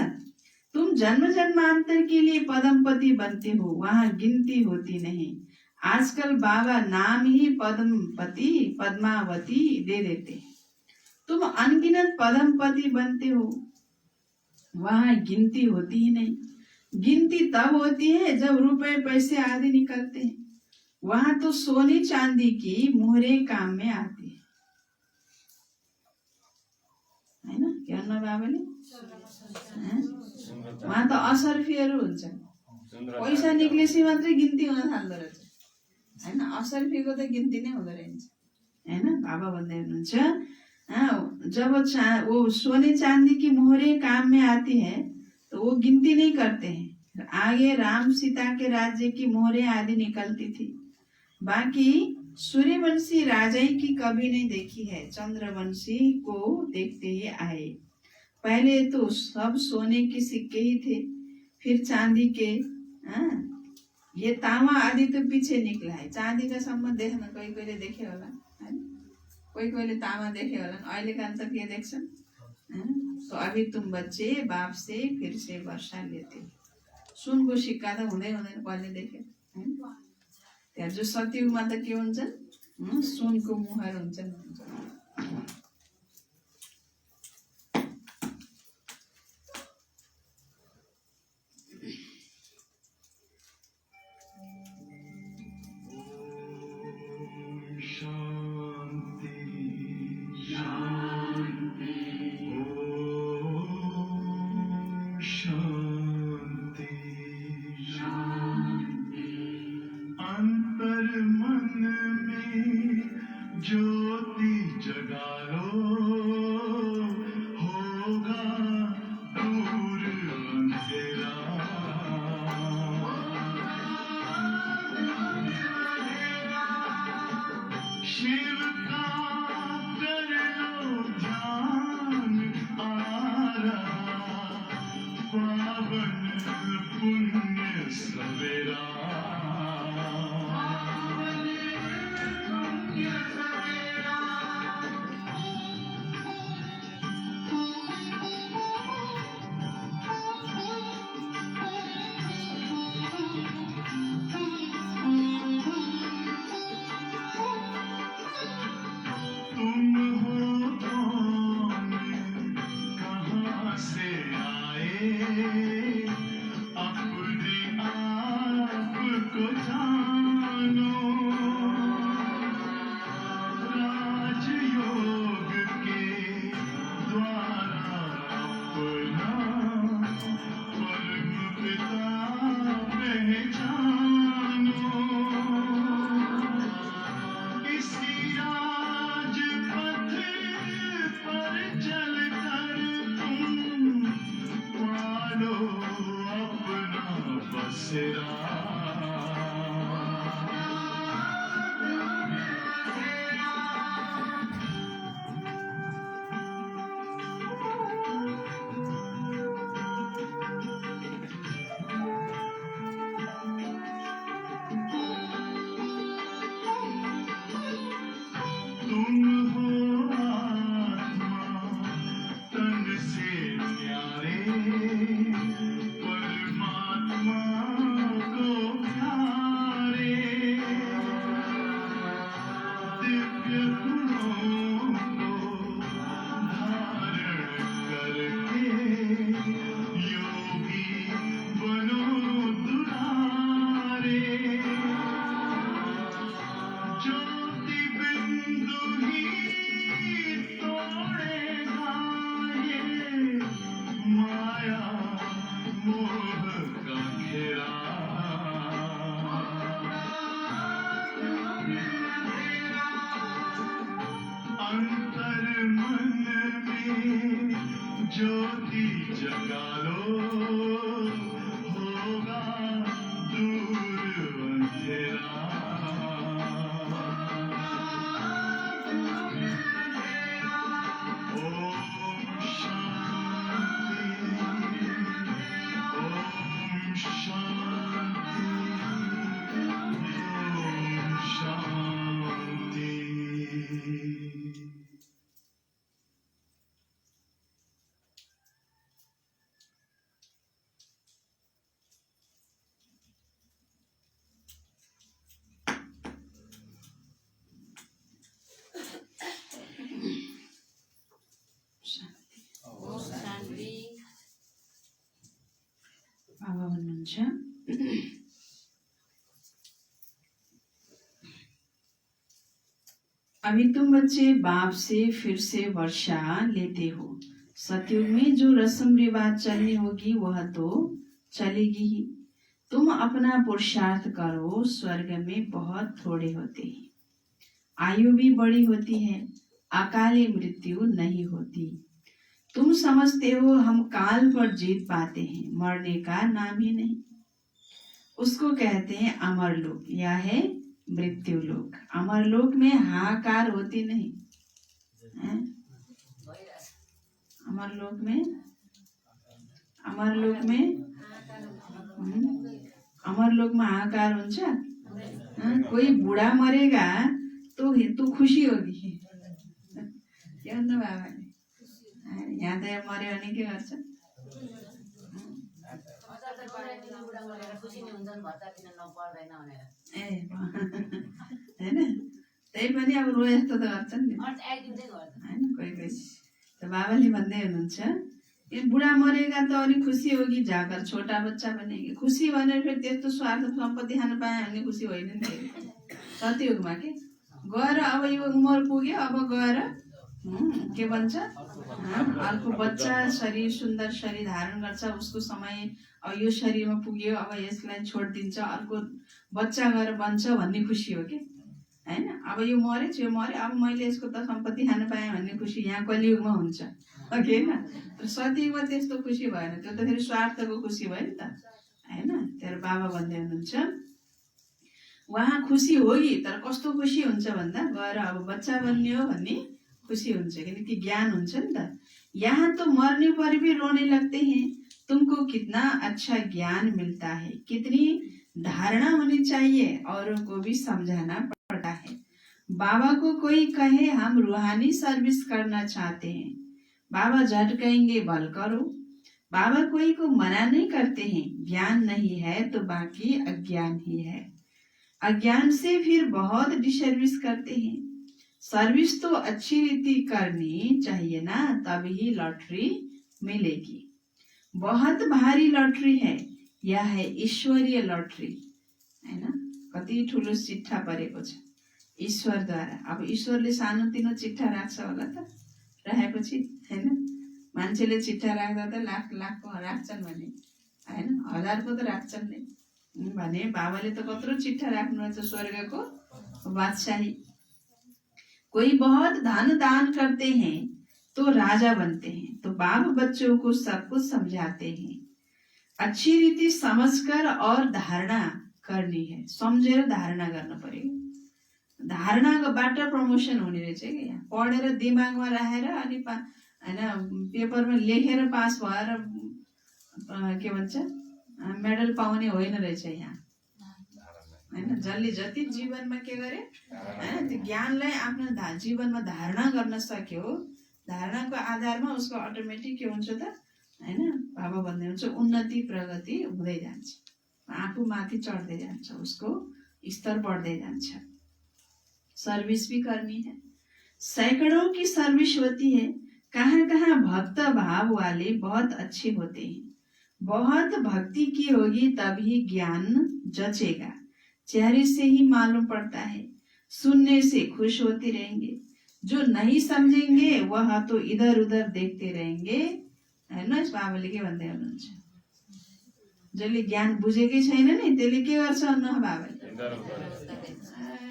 तुम जन्म जन्मांतर के लिए पद्मपति बनते हो, वहां गिनती होती नहीं। आजकल बाबा नाम ही पद्मपति पद्मावती दे देते। तुम अनगिनत पद्मपति बनते हो, वहां गिनती होती ही नहीं। गिनती तब होती है जब रुपए पैसे आदि निकलते हैं, वहां तो सोने चांदी की मोहरे काम में आती है ना। क्या ना बाबाले, वहां त असर्फीहरू हुन्छन्, पैसा निक्लेपछि मात्रै गिन्ती हुन थाल्दो रहेछ हैन। असर्फीको त गिन्ती नै हुँदो रहेछ हैन। बाबा भन्दै हुनुहुन्छ जब वो सोने चांदी की मोहरे काम में आती है तो वो गिनती नहीं करते हैं। आगे राम सीता के राज्य की मोहरे आदि निकलती थी, बाकी सूर्यवंशी राजाई की कभी नहीं देखी है। चंद्रवंशी को देखते ही आए। पहले तो सब सोने के सिक्के ही थे, फिर चांदी के। ये तामा आदि तो पीछे निकला है। चांदी का सम्बन्ध देख्न कोही कोहीले देखे होला हैन, कोही कोहीले तामा देखे होला। अहिले का त के देख्छन्? तो अभी तुम बच्चे बाप से फिर से वर्षा लेते। सुनको सिक्का त हुँदै हुँदैन, कहिले देखे हैन। त्यहाँ जो सतयुगमा त के हुन्छन्? सुनको मुहर हुन्छन्। ज्योति जगा लो, होगा दूर अंधेरा। शिव का कर लो ध्यान, आ रहा पावन पुण्य सवेरा। तुम हो आत्मा अंतर मन में ज्योति जगा लो, होगा दूर अंधेरा। ओम शांति, ओम शांति, ओम शांति। ओम शान्ति। बाबा भन्नुहुन्छ अभी तुम बच्चे बाप से फिर से वर्षा लेते हो। सतयुग में जो रस्म रिवाज चलनी होगी वह तो चलेगी ही। तुम अपना पुरुषार्थ करो, स्वर्ग में बहुत थोड़े होते हैं, आयु भी बड़ी होती है, अकाली मृत्यु नहीं होती। तुम समझते हो हम काल पर जीत पाते हैं, मरने का नाम ही नहीं। उसको कहते हैं अमर लोक, यह है मृत्यु लोक। अमर लोक में हाहाकार होती नहीं है? अमर लोक में अमर लोक में हाहाकार हुन्छ? कोई बूढ़ा मरेगा तो खुशी होगी। के भन्नु बाबाले? यहाँ त मर्यो भने के गर्छ? ए होइन, त्यही पनि अब रोए जस्तो त गर्छन् नि होइन कोही कोही। त बाबाले भन्दै हुनुहुन्छ ये बुढा मरेगा त अनि खुसी होगी, जाकर छोटा बच्चा बनेगी। खुसी भनेर फेरि त्यस्तो स्वार्थ सम्पत्ति खान पाए भने खुसी होइन नि त। सतयुगमा के गएर अब यो उमेर पुग्यो, अब गएर के भन्छ अर्को बच्चा शरीर सुन्दर शरीर धारण गर्छ, उसको समय अब यो शरीरमा पुग्यो, अब यसलाई छोडिदिन्छ, अर्को बच्चा गएर बन्छ भन्ने खुसी हो कि होइन। अब यो मर्यो अब मैले यसको त सम्पत्ति खान पाएँ भन्ने खुसी यहाँ कलियुगमा हुन्छ कि होइन। तर सतयुगमा त्यस्तो खुसी भएन, त्यो त फेरि स्वार्थको खुसी भयो नि त होइन। त्यहाँ बाबा भन्दै हुनुहुन्छ उहाँ खुसी होगी, तर कस्तो खुसी हुन्छ भन्दा गएर अब बच्चा बन्ने हो भन्ने खुसी हुन्छ, किनकि ज्ञान हुन्छ नि त। यहाँ तो मरने पर भी रोने लगते हैं, तुमको कितना अच्छा ज्ञान मिलता है, कितनी धारणा होनी चाहिए, औरों को भी समझाना पड़ता है। बाबा को कोई कहे हम रूहानी सर्विस करना चाहते हैं, बाबा झट कहेंगे बल करो। बाबा कोई को मना नहीं करते हैं, ज्ञान नहीं है तो बाकी अज्ञान ही है। अज्ञान से फिर बहुत डिसर्विस करते हैं। सर्विस तो अच्छी रीति करनी चाहिए ना, तभी लॉटरी मिलेगी। बहुत भारी लॉटरी है, यह है ईश्वरीय लॉटरी हैन। कति ठुलो चिट्ठा परेको छ ईश्वरद्वारा। अब ईश्वरले सानोतिनो चिट्ठा राख्छ होला त, राखेपछि हैन। मान्छेले चिट्ठा राख्दा त लाख लाखको राख्छन् भने हैन, हजारको त राख्छन् नि भने बाबाले त कत्रो चिट्ठा राख्नुहुन्छ स्वर्गको बादशाही। कोई बहुत धन दान करते हैं तो राजा बनते हैं, तो बाप बच्चों को सब कुछ समझाते हैं। अच्छी रीति समझकर और धारणा करनी है, सम्झेर धारणा गर्न पर्यो। धारणाबाट प्रमोसन हुने रहेछ कि यहाँ पढेर दिमागमा राखेर अनि हैन पेपरमा लेखेर पास भएर के भन्छ मेडल पाउने होइन रहेछ यहाँ हैन। जसले जति जीवनमा के गरे हैन त्यो ज्ञानलाई आफ्नो जीवनमा धारणा गर्न सक्यो, धारणाको आधारमा उसको अटोमेटिक के हुन्छ त हैन। बाबा भन्दै हुन्छ उन्नति प्रगति हुँदै जान्छ, आफू माथि चढ्दै जान्छ, उसको स्तर बढ्दै जान्छ। सर्विस भी करनी है, सैकड़ों की सर्विस होती है। कहाँ कहाँ भक्त भाव वाले बहुत अच्छे होते हैं। बहुत भक्ति की होगी तभी ज्ञान जचेगा, चेहरे से ही मालूम पड़ता है, सुनने से खुश होते रहेंगे। जो नहीं समझेंगे वह तो इधर उधर देखते रहेंगे हैन। बाबाले के भन्दै हुनुहुन्छ, जसले ज्ञान बुझेकै छैन नि त्यसले के गर्छ भन्नु बाबाले,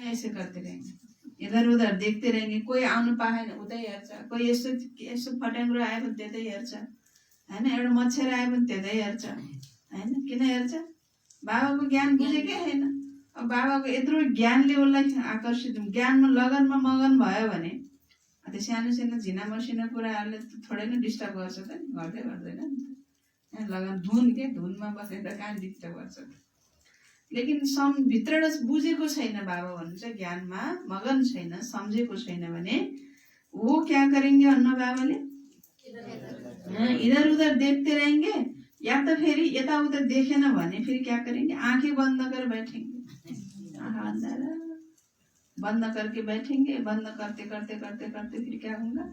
ऐसे करते रहेंगे इधर उधर देखते रहेंगे, कोही आउनु पाएन उतै हेर्छ, कोही यसो यसो फट्याङ्ग्रो आयो भने त्यतै हेर्छ होइन, एउटा मच्छर आयो भने त्यतै हेर्छ होइन। किन हेर्छ? बाबाको ज्ञान बुझेकै छैन। अब बाबाको यत्रो ज्ञानले उसलाई आकर्षित, ज्ञानमा लगनमा मगन भयो भने त्यो सानो सानो झिना मसिना कुराहरूले थोरै नै डिस्टर्ब गर्छ त नि, गर्दैन नि त। लगन धुन के धुनमा बसेर कहाँ डिस्टर्ब गर्छ। लेकिन भित्रबाट बुझेको छैन बाबा भन्नुहुन्छ, ज्ञानमा मगन छैन, सम्झेको छैन भने वो क्या करेंगे भन्नु बाबाले, इधर उधर देखते रहेंगे, या तो फिर यताउता देखेन भने फिर क्या करेंगे, आंखें बंद कर बैठेंगे। आहा बंद करके बैठेंगे, बंद करते करते करते करते फिर क्या होगा?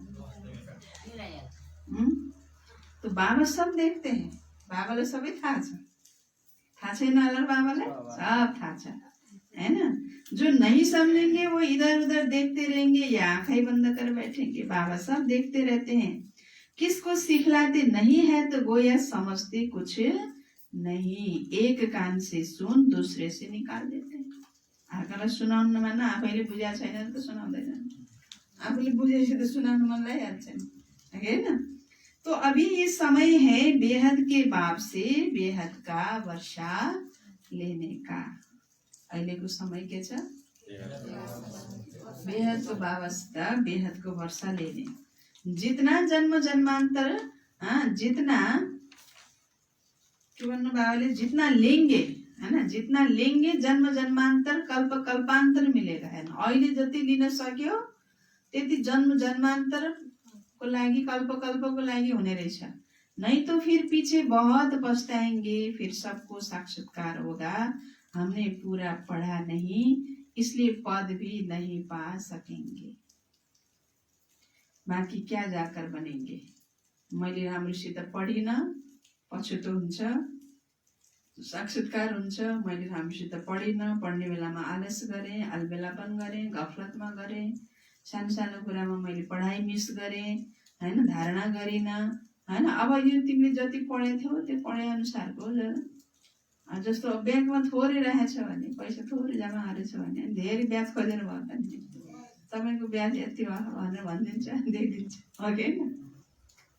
तो बाबा सब देखते हैं, बाबाले सबै थाहा छ, थाहा छैन होला बाबालाई? सब थाहा छ हैन। जो नहीं समझेंगे वो इधर उधर देखते रहेंगे या आंखें बंद कर बैठेंगे। बाबा सब देखते रहते हैं। किसको सिखलाते नहीं है तो गोया समझते कुछ नहीं, एक कान से सुन दूसरे से निकाल देते हैं। अर्कालाई सुनाउन मन, आफैले बुझाएको छैन त सुनाउँदैन, आफूले बुझेपछि त सुनाउनु मन लागिहाल्छ नि हैन। तो अभी ये समय है बेहद के बाप से बेहद का वर्षा लेने का। अहिलेको समय के छ? बेहदको बाबासित बेहदको वर्षा लेने। जितना जन्म जन्मांतर जितना के भन्नु बाबाले, जितना लेंगे है ना, जितना लेंगे जन्म जन्मांतर कल्प कल्पांतर मिलेगा है ना। अहिले जति लिन सक्यो त्यति जन्म जन्मांतर को लागि, कल्प कल्पको लागि हुने रहेछ। नहीं तो फिर पीछे बहुत पछताएंगे, फिर सबको साक्षात्कार होगा, हमने पूरा पढ़ा नहीं इसलिए पद भी नहीं पा सकेंगे, बाकी क्या जाकर बनेंगे। मैले राम्रोसित पढिन, पछुतो हुन्छ, साक्षात्कार हुन्छ। मैले राम्रोसित पढिन, पढ्ने बेलामा आलस गरेँ, अलबेलापन गरेँ, गफलतमा गरेँ, सानो सानो कुरामा मैले पढाइ मिस गरेँ हैन, धारणा गरिन हैन। अब यो तिमीले जति पढेको थियौ त्यो पढे अनुसारको जस्तो ब्याङ्कमा थोरै राखेछ भने, पैसा थोरै जम्मा गरेछ भने धेरै ब्याज खोजेर भयो त नि, तपाईँको ब्याज यति भयो भनेर भनिदिन्छ, दिइदिन्छ अघि हैन।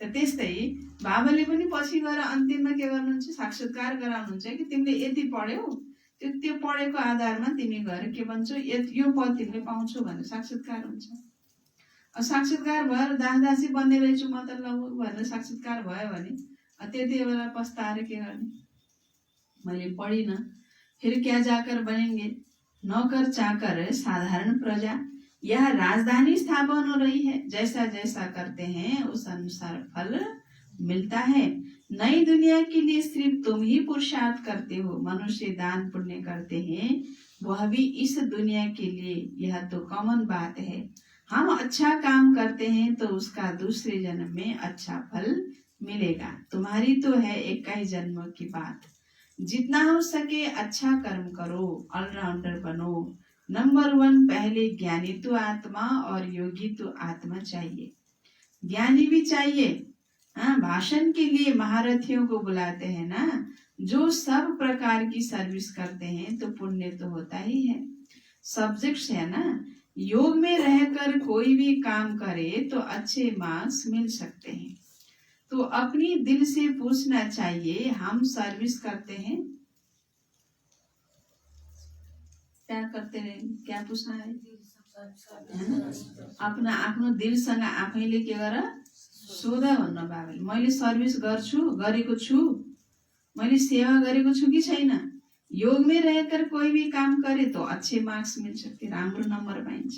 त त्यस्तै बाबाले पनि पछि गएर अन्तिममा के गर्नुहुन्छ, साक्षात्कार गराउनुहुन्छ कि तिमीले यति पढ्यौ, त्यो पढेको आधारमा तिमी गएर के भन्छौ, यो पद तिमीले पाउँछौ भनेर साक्षात्कार हुन्छ। साक्षात्कार भएर दासदासी बन्ने रहेछु म त ल भनेर साक्षात्कार भयो भने त्यति बेला पस्ताएर के गर्ने, मैले पढिन, फिर क्या जाकर बनेंगे, नौकर चाकर साधारण प्रजा, यह राजधानी स्थापन हो रही है, जैसा जैसा करते हैं उस अनुसार फल मिलता है। नई दुनिया के लिए सिर्फ तुम ही पुरुषार्थ करते हो, मनुष्य दान पुण्य करते हैं वह भी इस दुनिया के लिए, यह तो कॉमन बात है। हम अच्छा काम करते हैं तो उसका दूसरे जन्म में अच्छा फल मिलेगा, तुम्हारी तो है एक ही जन्म की बात। जितना हो सके अच्छा कर्म करो, ऑलराउंडर बनो। नंबर 1 पहले ज्ञानी तो आत्मा और योगी तो आत्मा चाहिए, ज्ञानी भी चाहिए। भाषण के लिए महारथियों को बुलाते हैं ना, जो सब प्रकार की सर्विस करते हैं तो पुण्य तो होता ही है। सब्जेक्ट्स है ना, योग में रहकर कोई भी काम करे तो अच्छे मार्क्स मिल सकते हैं। तो अपनी दिल से पूछना चाहिए, हम सर्विस करते हैं, क्या करते हैं, क्या पूछना है अपना आफ्नो दिलसँग आफैले के गर सोध भन्न बाबाले। मैले सर्भिस गर्छु, गरेको छु, मैले सेवा गरेको छु कि छैन। योग में रहकर कोई भी काम करे तो अच्छे मार्क्स मिल सकते, राम्रो नम्बर पाइन्छ।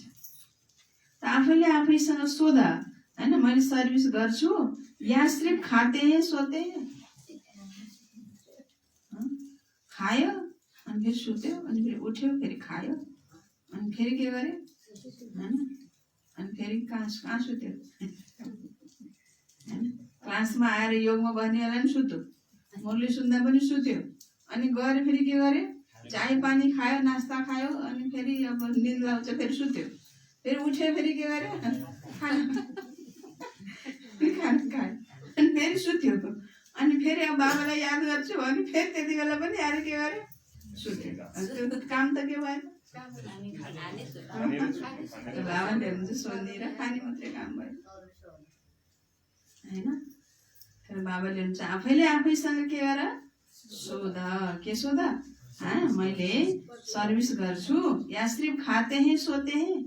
त आफैले आफैसँग सोध हैन, मैले सर्भिस गर्छु या सिर्फ खाते हैं सोते हैं। खायो अनि फेरि सुत्यो, अनि फेरि उठ्यो, फेरि खायो, अनि फेरि के गरे हैन, अनि फेरि कहाँ सुत्यो हैन। क्लासमा आएर योगमा बस्नेलाई पनि सुत्यो, मुरली सुन्दा पनि सुत्यो, अनि गएर फेरि के गरे, चाय पानी खायो, नास्ता खायो, अनि फेरि अब निद लाग्छ, फेरि सुत्यो, फेरि उठ्यो, फेरि के गरे खाना खायो, अनि फेरि सुत्यो, अनि फेरि अब बाबालाई याद गर्छु भने फेरि त्यति बेला पनि आएर के गरे सुत्यो। त्यो काम त के भयो, तो बाबाले हुन्छ सोध्ने र खाने मात्रै काम भयो होइन। तर बाबाले हुन्छ आफैले आफैसँग के गर सोध, के सोध, मैले सर्विस गर्छु या सिर्फ खाते हैं सोते हैं?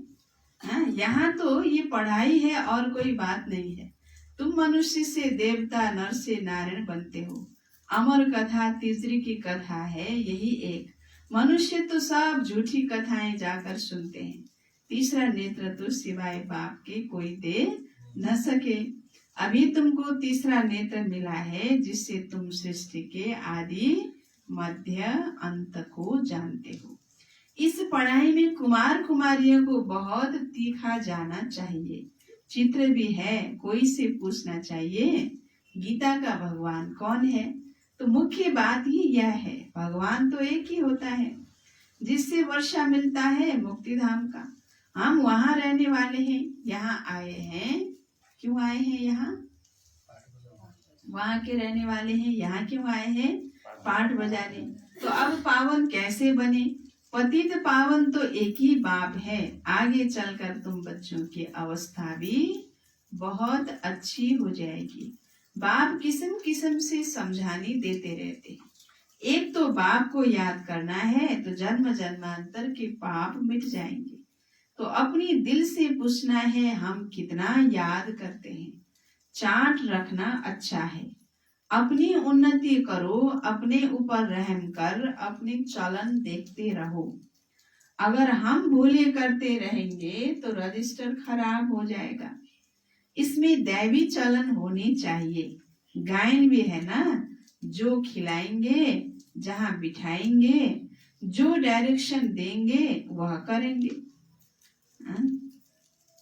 यहाँ तो ये पढ़ाई है और कोई बात नहीं है। तुम मनुष्य से देवता, नर से नारायण बनते हो। अमर कथा तीसरी की कथा है यही एक। मनुष्य तो सब झूठी कथाएं जाकर सुनते हैं। तीसरा नेत्र तो सिवाय बाप के कोई दे न सके। अभी तुमको तीसरा नेत्र मिला है जिससे तुम सृष्टि के आदि मध्य अंत को जानते हो। इस पढ़ाई में कुमार कुमारियों को बहुत तीखा जाना चाहिए। चित्र भी है, कोई से पूछना चाहिए गीता का भगवान कौन है? तो मुख्य बात ही यह है, भगवान तो एक ही होता है जिससे वर्षा मिलता है मुक्ति धाम का। हम वहाँ रहने वाले हैं, यहाँ आए हैं। क्यों आए हैं यहाँ? वहाँ के रहने वाले हैं, यहाँ क्यों आए हैं? पाठ बजाने। तो अब पावन कैसे बने? पतित पावन तो एक ही बाप है। आगे चलकर तुम बच्चों की अवस्था भी बहुत अच्छी हो जाएगी। बाप किस्म किस्म से समझाने देते रहते हैं। एक तो बाप को याद करना है तो जन्म जन्मांतर के पाप मिट जाएंगे। तो अपनी दिल से पूछना है हम कितना याद करते हैं। चार्ट रखना अच्छा है। अपनी उन्नति करो, अपने ऊपर रहम कर अपने चलन देखते रहो। अगर हम भूले करते रहेंगे तो रजिस्टर खराब हो जाएगा। इसमें दैवी चलन होनी चाहिए। गायन भी है ना, जो खिलाएंगे, जहाँ बिठाएंगे, जो डायरेक्शन देंगे वह करेंगे।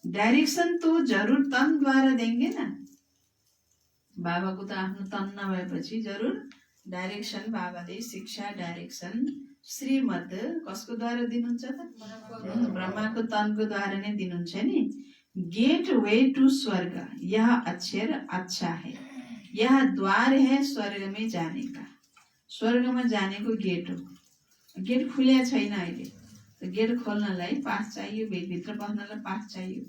डायरेक्शन तो जरूर तन द्वारा देंगे ना। बाबाको त आफ्नो तन नभएपछि जरुर डाइरेक्सन बाबाले शिक्षा डाइरेक्सन श्रीमद कसको द्वारा दिनुहुन्छ त? ब्रह्माको तनको द्वारा नै दिनुहुन्छ नि। गेट वे टू स्वर्ग, यह अक्षर अच्छा है, यह द्वार है स्वर्ग में जाने का। स्वर्गमा जानेको गेट हो। गेट खुल्या छैन अहिले। तो गेट खोल्नलाई पास चाहियो, भित्र पस्नलाई पास चाहियो।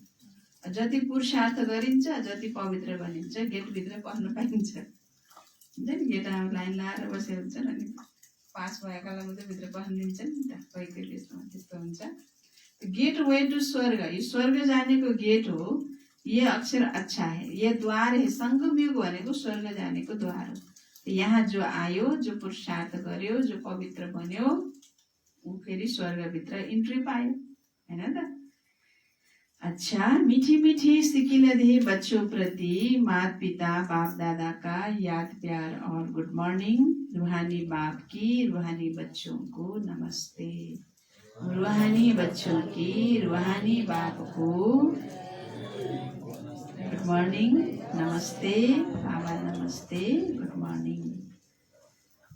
जति पुरुषार्थ गरिन्छ, जति पवित्र बनिन्छ, गेट भित्र पस्न पाइन्छ। हुन्छ नि, गेट लाइन लाएर बसेर हुन्छ नि, पास भएकालाई मात्रै भित्र पस्न दिन्छ नि त। कोही कोही देशमा त्यस्तो हुन्छ। गेट वे टू स्वर्ग, यो स्वर्ग जानेको गेट हो। ये अक्षर अच्छा है, ये द्वार है। संगम युग भनेको स्वर्ग जानेको द्वार हो। यहाँ जो आयो, जो पुरुषार्थ गर्यो, जो पवित्र बन्यो, ऊ फेरि स्वर्गभित्र इन्ट्री पायो, हैन त? अच्छा, मीठी मीठी सिकिलधे बच्चों प्रति माता पिता बाप दादा का याद प्यार और गुड मॉर्निंग। रूहानी बाप की रूहानी बच्चों को नमस्ते। रूहानी बच्चों की रूहानी बाप को गुड मॉर्निंग, नमस्ते बाबा, नमस्ते, गुड मॉर्निंग।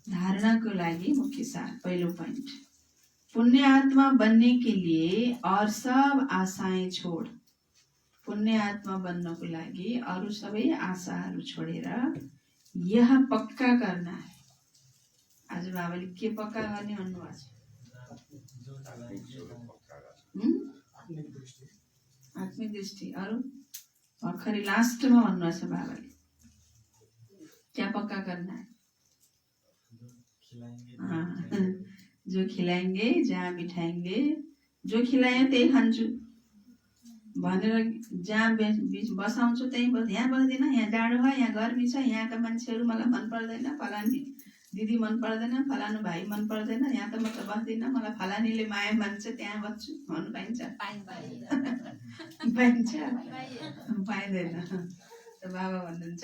धारणा को लागि मुख्य सार, पहिलो पॉइंट, पुण्य आत्मा बनने के लिए और सब आशाएं छोड़, पुण्य आत्मा बन्नको लागि अरु सबै आशाहरू छोडेर यह पक्का करना है। आज बाबाले के पक्का गर्ने भन्नुभएको छ? आत्मिक दृष्टि। अरु भर्खरै लास्टमा भन्नुभएको छ बाबाले, क्या पक्का करना है? जो खिलाएंगे, जहाँ बिठाएंगे, जो खिलाए त्यही खान्छु भनेर जहाँ बसाउँछु त्यही बस। यहाँ बस्दिनँ, यहाँ जाडो छ, यहाँ गर्मी छ, यहाँका मान्छेहरू मलाई मन पर्दैन, फलानी दिदी मन पर्दैन, फलानु भाइ मन पर्दैन, यहाँ त म त बस्दिनँ, मलाई फलानीले माया मान्छ, त्यहाँ बस्छु भन्नु पाइन्छ? पाइन्छ? पाइँदैन। त बाबा भन्नुहुन्छ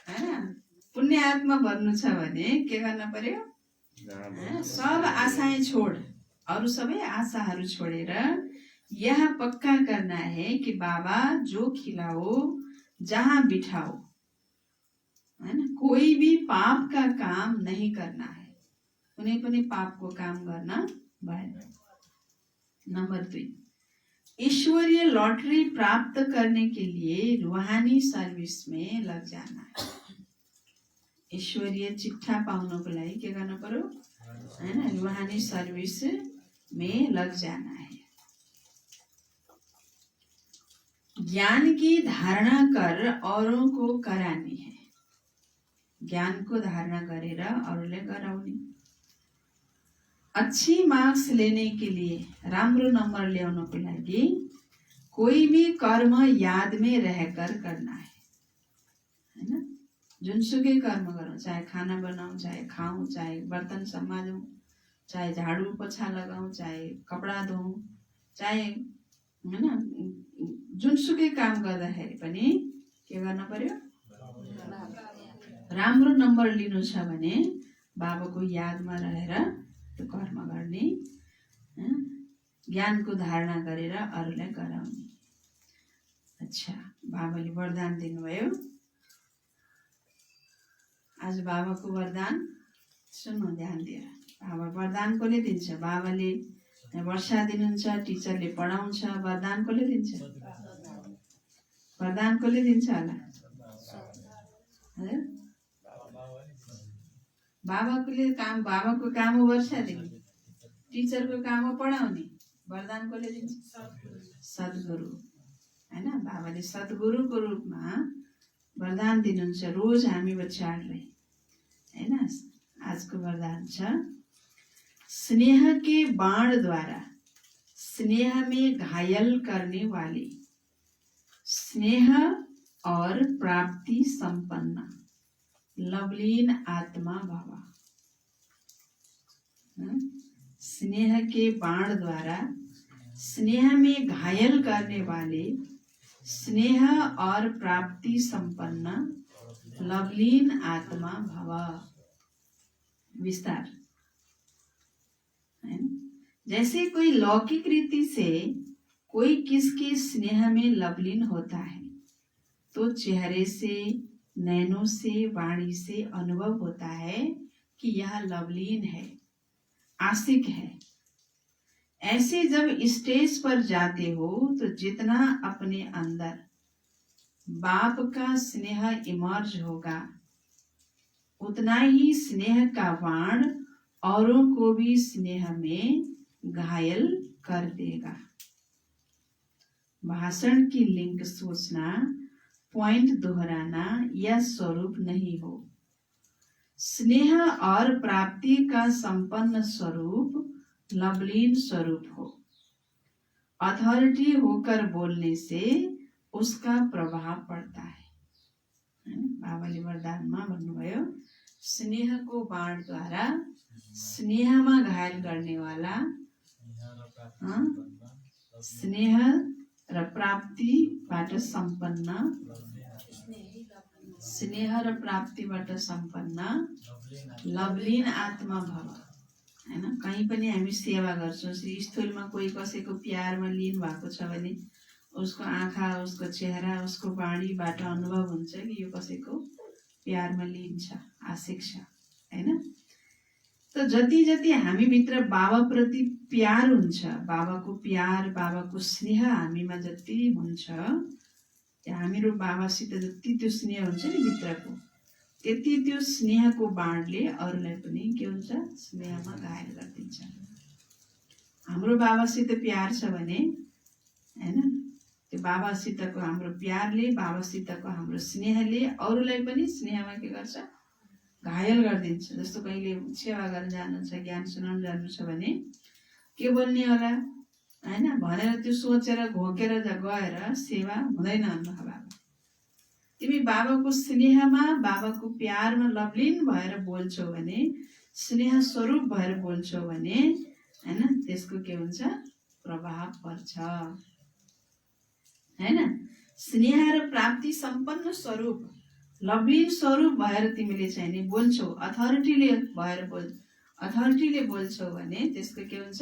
हैन, पुण्य आत्मा बन्नु छ भने के गर्न पर्यो? सब आशाएं छोड़, और सबै आशाहरू छोडेर यह पक्का करना है कि बाबा जो खिलाओ, जहाँ बिठाओ, है ना, कोई भी पाप का काम नहीं करना है। कुनै पनि पाप को काम गर्न भएन। नंबर 2, ईश्वरीय लॉटरी प्राप्त करने के लिए रूहानी सर्विस में लग जाना है। ईश्वरीय चिट्ठा पाउनको लागि के गर्न पर्यो? हैन, रूहानी सर्विस में लग जाना है। ज्ञान की धारणा कर औरों को करानी है। ज्ञान को धारणा गरेर अरूले गराउने। अच्छी मार्क्स लेने के लिए, राम्रो नंबर ल्याउनको लागि कोई भी कर्म याद में रहकर करना है, हैन? जुनसुकै कर्म गरौँ, चाहे खाना बनाऊँ, चाहे खाऊँ, चाहे बर्तन समाजौँ, चाहे झाडू पोछा लगाऊँ, चाहे कपडा धोऊँ, चाहे हैन जुनसुकै काम गर्दाखेरि पनि के गर्न पर्यो? राम्रो नम्बर लिनु छ भने बाबाको यादमा रहेर त्यो कर्म गर्ने, ज्ञानको धारणा गरेर अरूलाई गराउने। अच्छा, बाबाले वरदान दिनुभयो। आज बाबाको वरदान सुन्नु ध्यान दिएर। बाबा वरदान कसले दिन्छ? बाबाले वर्षा दिनुहुन्छ, टिचरले पढाउँछ, वरदान कसले दिन्छ? वरदान कसले दिन्छ होला? बाबाको काम हो वर्षा दिने, टिचरको काम हो पढाउने, वरदान कसले दिन्छ? सद्गुरु, हैन? बाबाले सद्गुरुको रूपमा वरदान दिनुहुन्छ रोज हामी बच्चाहरूलाई, हैन? आजको वरदान छ, स्नेह के बाण द्वारा स्नेह में घायल करने वाले, स्नेह और प्राप्ति संपन्न लवलीन आत्मा भव। स्नेह के बाण द्वारा स्नेह में घायल करने वाले, स्नेह और प्राप्ति संपन्न लवलीन आत्मा भव। विस्तार। जैसे कोई लौकिक रीति से कोई किसके स्नेह में लवलीन होता है तो चेहरे से, नैनों से, वाणी से अनुभव होता है कि यह लवलीन है, आशिक है। ऐसे जब स्टेज पर जाते हो तो जितना अपने अंदर बाप का स्नेह इमर्ज होगा उतना ही स्नेह का बाण औरों को भी स्नेह में घायल कर देगा। भाषण की लिंक सोचना, पॉइंट दोहराना यह स्वरूप नहीं हो। स्नेह और प्राप्ति का संपन्न स्वरूप लवलीन स्वरूप हो। अथॉरिटी होकर बोलने से उसका प्रभाव पड़ता है। बाबाले वरदानमा भन्नुभयो, स्नेहको बाणद्वारा स्नेहमा घायल गर्नेवाला, स्नेह र प्राप्तिबाट सम्पन्न, स्नेह र प्राप्तिबाट सम्पन्न लवलीन आत्मा भव। हैन? कहीँ पनि हामी सेवा गर्छौँ, स्थूलमा कोही कसैको प्यारमा लीन भएको छ भने उसको आँखा, उसको चेहरा, उसको वाणीबाट अनुभव हुन्छ कि यो कसैको प्यारमा लीन छ, आशिक छ, हैन? त जति जति हामी भित्र बाबा प्रति प्यार हुन्छ, बाबाको प्यार, बाबाको स्नेह हामीमा जति हुन्छ, हामीहरू बाबासित जति त्यो स्नेह हुन्छ नि भित्रको, त्यति त्यो स्नेहको बाणले अरूलाई पनि के हुन्छ? स्नेहमा घायल गरिदिन्छ। हाम्रो बाबासित प्यार छ भने, हैन, त्यो बाबासितको हाम्रो प्यारले, बाबासितको हाम्रो स्नेहले अरूलाई पनि स्नेहमा के गर्छ? घायल गरिदिन्छ। जस्तो कहिले सेवा गर्न जानुहुन्छ, ज्ञान सुनाउन जानुहुन्छ भने के बोल्ने होला, हैन भनेर त्यो सोचेर घोकेर गएर सेवा हुँदैन। बाबा, तिमी बाबाको स्नेहमा, बाबाको प्यारमा लवलीन भएर बोल्छौ भने, स्नेह स्वरूप भएर बोल्छौ भने, हैन, त्यसको के हुन्छ? प्रभाव पर्छ, हैन? स्नेह र प्राप्ति सम्पन्न स्वरूप, लवलीन स्वरूप भएर तिमीले चाहिँ नि बोल्छौ, अथोरिटीले भएर अथोरिटीले बोल्छौ भने त्यसको के हुन्छ?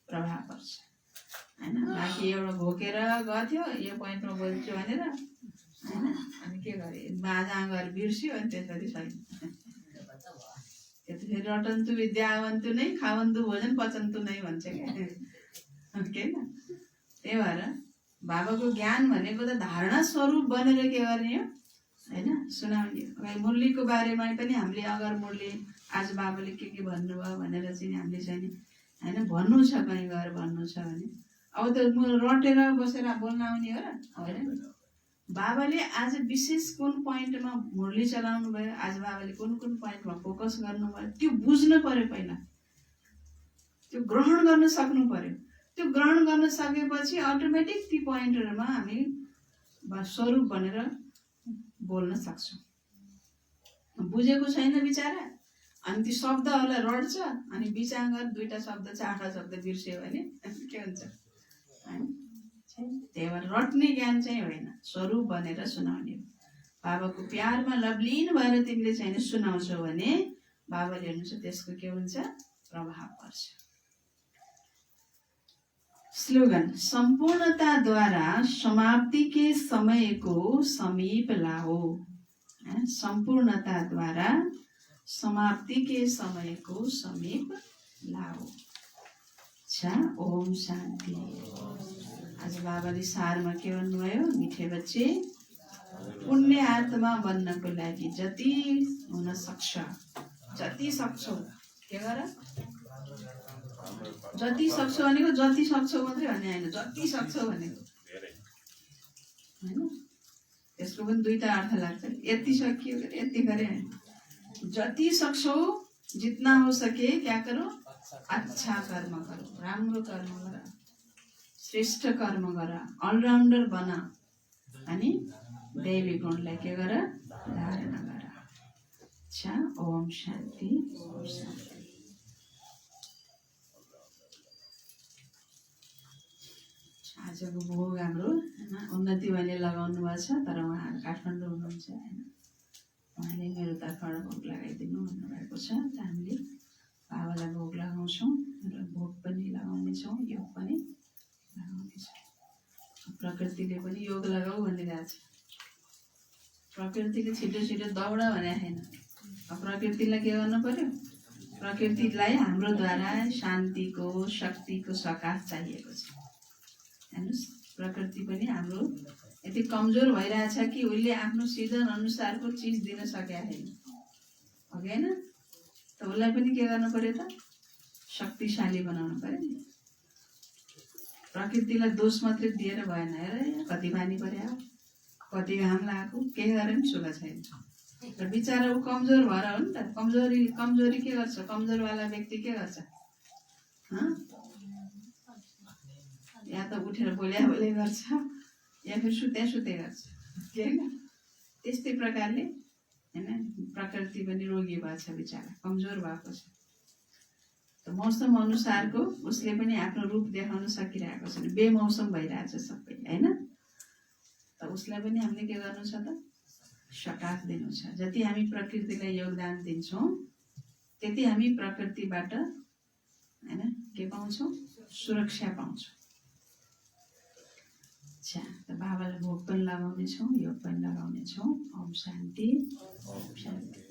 प्रभाव पर्छ, हैन? बाँकी एउटा घोकेर गथ्यो, यो पोइन्टमा बोल्छु भनेर, हैन, अनि के गरे, बाजा गएर बिर्स्यो, अनि त्यसपछि छैन। त्यसरी रटन्तु विद्यावन्तु नै, खावन्तु भोजन पचन्तु नै भन्छ क्या, त्यही भएर बाबाको ज्ञान भनेको त धारणा स्वरूप बनेर के गर्ने हो, हैन, सुनाउने। मुरलीको बारेमा पनि हामीले अगर मुरली आज बाबाले के भन्नुभयो भनेर चाहिँ हामीले चाहिँ होइन भन्नु छ कहीँ गएर भन्नु छ भने अब त म रटेर बसेर बोल्न आउने हो र होइन बाबाले आज विशेष कुन पोइन्टमा मुरली चलाउनु भयो आज बाबाले कुन कुन पोइन्टमा फोकस गर्नुभयो त्यो बुझ्नु पर्यो पहिला त्यो ग्रहण गर्न सक्नु पर्यो त्यो ग्रहण गर्न सकेपछि अटोमेटिक ती पोइन्टहरूमा हामी स्वरूप भनेर बोल्न सक्छौँ बुझेको छैन बिचरा अनि ती शब्दहरूलाई रट्छ अनि बिचाङ गरेर दुईवटा शब्द चारवटा शब्द बिर्स्यो भने के हुन्छ त्यही भएर रट्ने ज्ञान चाहिँ होइन स्वरूप भनेर सुनाउने हो बाबाको प्यारमा लभलिन भएर तिमीले चाहिँ सुनाउँछौ भने बाबाले हेर्नुहुन्छ त्यसको के हुन्छ प्रभाव पर्छ स्लोगन संपूर्णताद्वारा समाप्ति के समय को समीप लाओ संपूर्णताद्वारा समाप्ति के समय को समीप लाओ अच्छा ओम शान्ति आज बाबाले सारमा के भन्नुभयो मिठे बच्चे पुण्य आत्मा बन्नको लागि जति हुन सक्छ जति सक्छौ के गर जति सक्छौ भनेको जति सक्छौ मात्रै भने होइन जति सक्छौ भनेको होइन त्यसको पनि दुईटा अर्थ लाग्छ यति सकियो यति गरे होइन जति सक्छौ जितना हो सके क्या करो अच्छा कर्म करो राम्रो कर्म गर श्रेष्ठ कर्म गर अलराउन्डर बना अनि दैवी गुणलाई के गर धारण गर अच्छा ओम शान्ति ओम शान्ति आजको भोग हाम्रो उन्नति भाइले लगाउनु भएको छ तर उहाँहरू काठमाडौँ हुनुहुन्छ होइन उहाँले मेरो तर्फबाट भोग लगाइदिनु भन्नुभएको छ त हामीले बाबालाई भोग लगाउँछौँ र भोग पनि लगाउनेछौँ योग पनि लगाउनेछौँ प्रकृतिले पनि योग लगाऊ भनिरहेछ प्रकृतिले छिटो छिटो दौड भने छैन प्रकृतिलाई के गर्नु पर्यो प्रकृतिलाई हाम्रोद्वारा शान्तिको शक्तिको सकाश चाहिएको छ हेर्नुहोस् प्रकृति पनि हाम्रो यति कमजोर भइरहेछ कि उसले आफ्नो सिजन अनुसारको चिज दिन सकेका छैन हो कि होइन त उसलाई पनि के गर्नु पर्यो त शक्तिशाली बनाउनु पर्यो नि प्रकृतिलाई दोष मात्रै दिएर भएन हेर कति पानी पर्यो कति घाम लागेको केही गरेर पनि सुख छैन र बिचरा ऊ कमजोर भएर हो नि त कमजोरी के गर्छ कमजोरवाला व्यक्ति के गर्छ या त उठेर बोल्या गर्छ या फिर सुते गर्छ के होइन त्यस्तै प्रकारले होइन प्रकृति पनि रोगी भएको छ बिचरा कमजोर भएको छ त मौसम अनुसारको उसले पनि आफ्नो रूप देखाउन सकिरहेको छैन बेमौसम भइरहेछ सबै होइन त उसलाई पनि हामीले के गर्नु छ त सकाश दिनु छ जति हामी प्रकृतिलाई योगदान दिन्छौँ त्यति हामी प्रकृतिबाट होइन के पाउँछौँ सुरक्षा पाउँछौँ अच्छा त बाबालाई भोग पनि लगाउनेछौँ योग पनि लगाउनेछौँ ओम शान्ति ओम शान्ति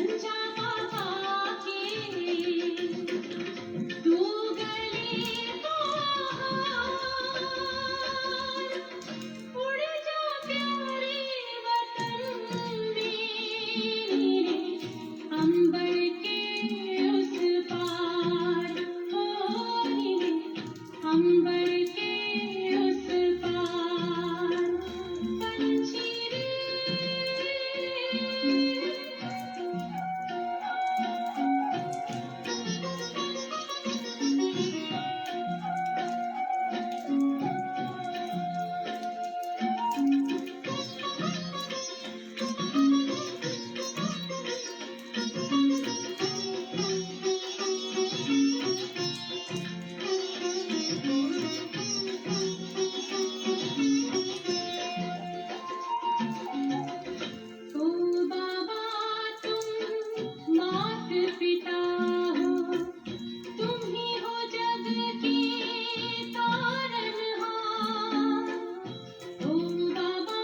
संजा बाबा की तू गली बाहर उड़ जा प्यारे वतन मेरे अंबर के उस पार ओ मेरे अंबर के उस पार पंछी रे ओ बाबा तुम मात पिता हो तुम ही हो जग की तारनहार ओ बाबा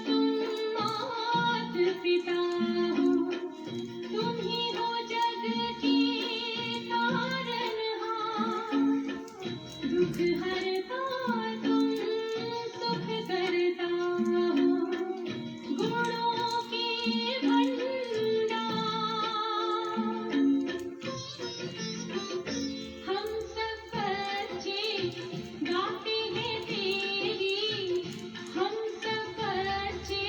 तुम मात पिता हो तुम ही हो जग की तारनहार दुख हरता तुम सुख करता हो गुणों के भंडार हम सब बच्चे गाते हैं तेरी हम सब बच्चे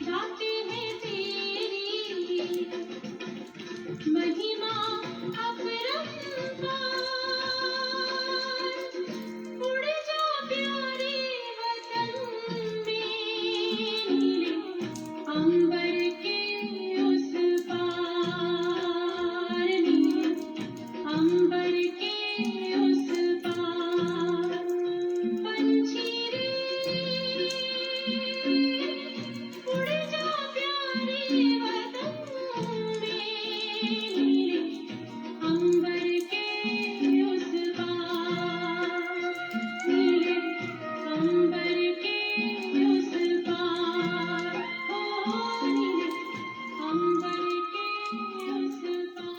गाते हैं तेरी महिमा अपरंपार उड़ जा प्यारे वतन मेरे अंबर के उस पार मेरे अंबर के उस पार पंछी रे उड़ जा प्यारे वतन मेरे अंबर के उस पार मेरे अंबर के उस पार ओ मेरे अंबर के उस पार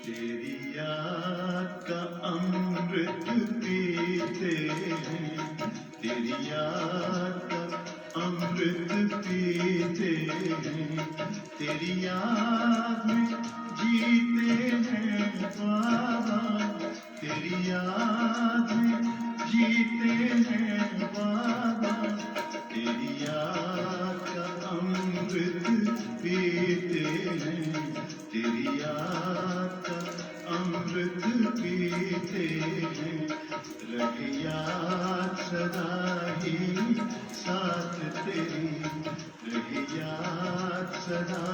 तेरी याद का अमृत पीते हैं तेरी याद का अमृत पीते हैं तेरी याद में जीते हैं बाबा तेरी याद में जीते हैं बाबा तेरी याद का अमृत पीते हैं तेरी याद का अमृत पीते हैं रहे याद सदा ही साथ तेरी रहे याद सदा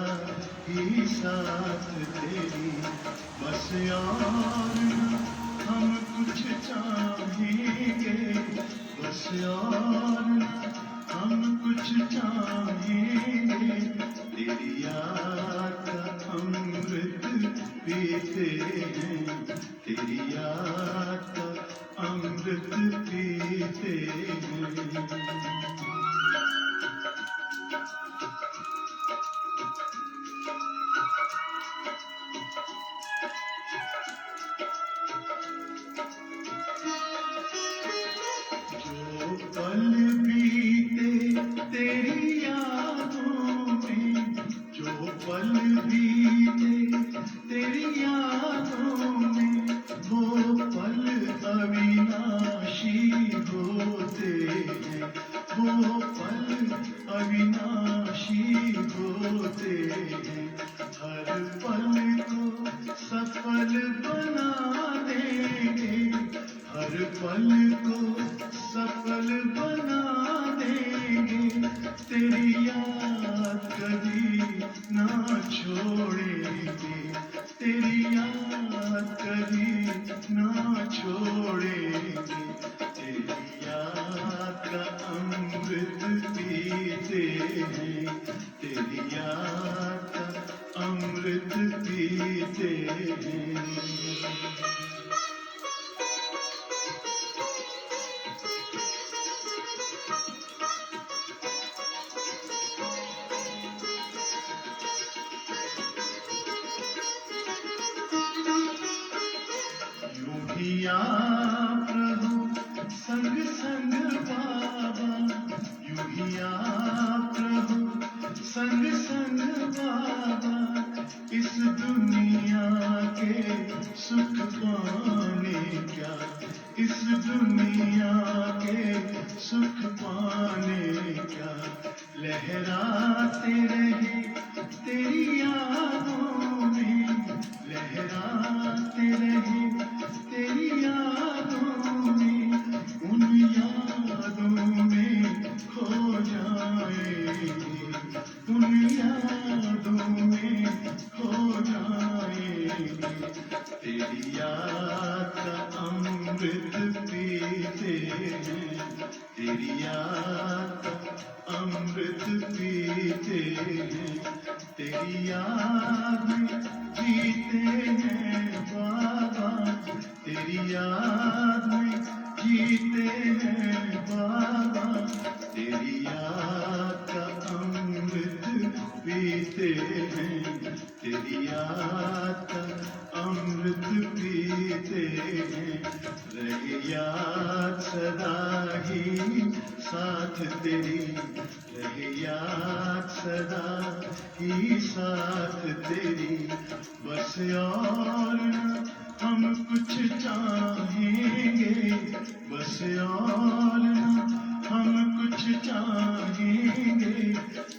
ही साथ तेरी बस और न हम कुछ चाहेंगे बस और न हम कुछ चाहेंगे तेरी याद का अमृत पीते हैं तेरी याद का अमृत पीते हैं जो पल बीते तेरी यादों में जो पल बीते तेरी यादों में वो पल अविनाशी होते हैं वो पल अविनाशी होते हैं हर पल को सफल बना देंगे हर पल को सफल बना देंगे तेरी याद कभी ना छोड़ेंगे तेरी याद कभी ना छोड़ेंगे, तेरी याद का अमृत पीते हैं, तेरी याद का अमृत पीते हैं। यूं ही आप रहो संग संग बाबा, यूं ही आप रहो संग संग बाबा, इस दुनिया के सुख पाने क्या, इस दुनिया के सुख पाने क्या, लहराते रहे तेरी यादों में, लहराते रहे तेरी यादों में, उन यादों में खो जाएंगे, उन यादों में खो जाएंगे, तेरी याद का अमृत पीते हैं, तेरी याद का अमृत पीते हैं, तेरी याद में जीते हैं बाबा, तेरी याद में जीते हैं बाबा, तेरी याद का अमृत पीते हैं, तेरी याद का अमृत पीते हैं, रहे याद सदा ही साथ तेरी, रहे याद सदा ही साथ तेरी, बस और न हम कुछ चाहेंगे, बस और न हम कुछ चाहेंगे,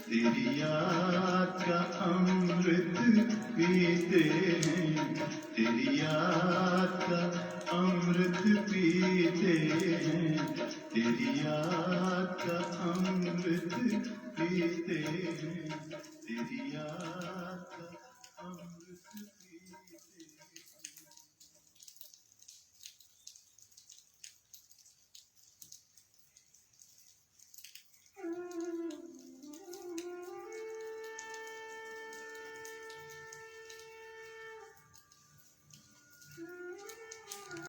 तेरी याद का अमृत पीते हैं, तेरी याद का अमृत पीते हैं, तेरी याद का अमृत पीते हैं, तेरी याद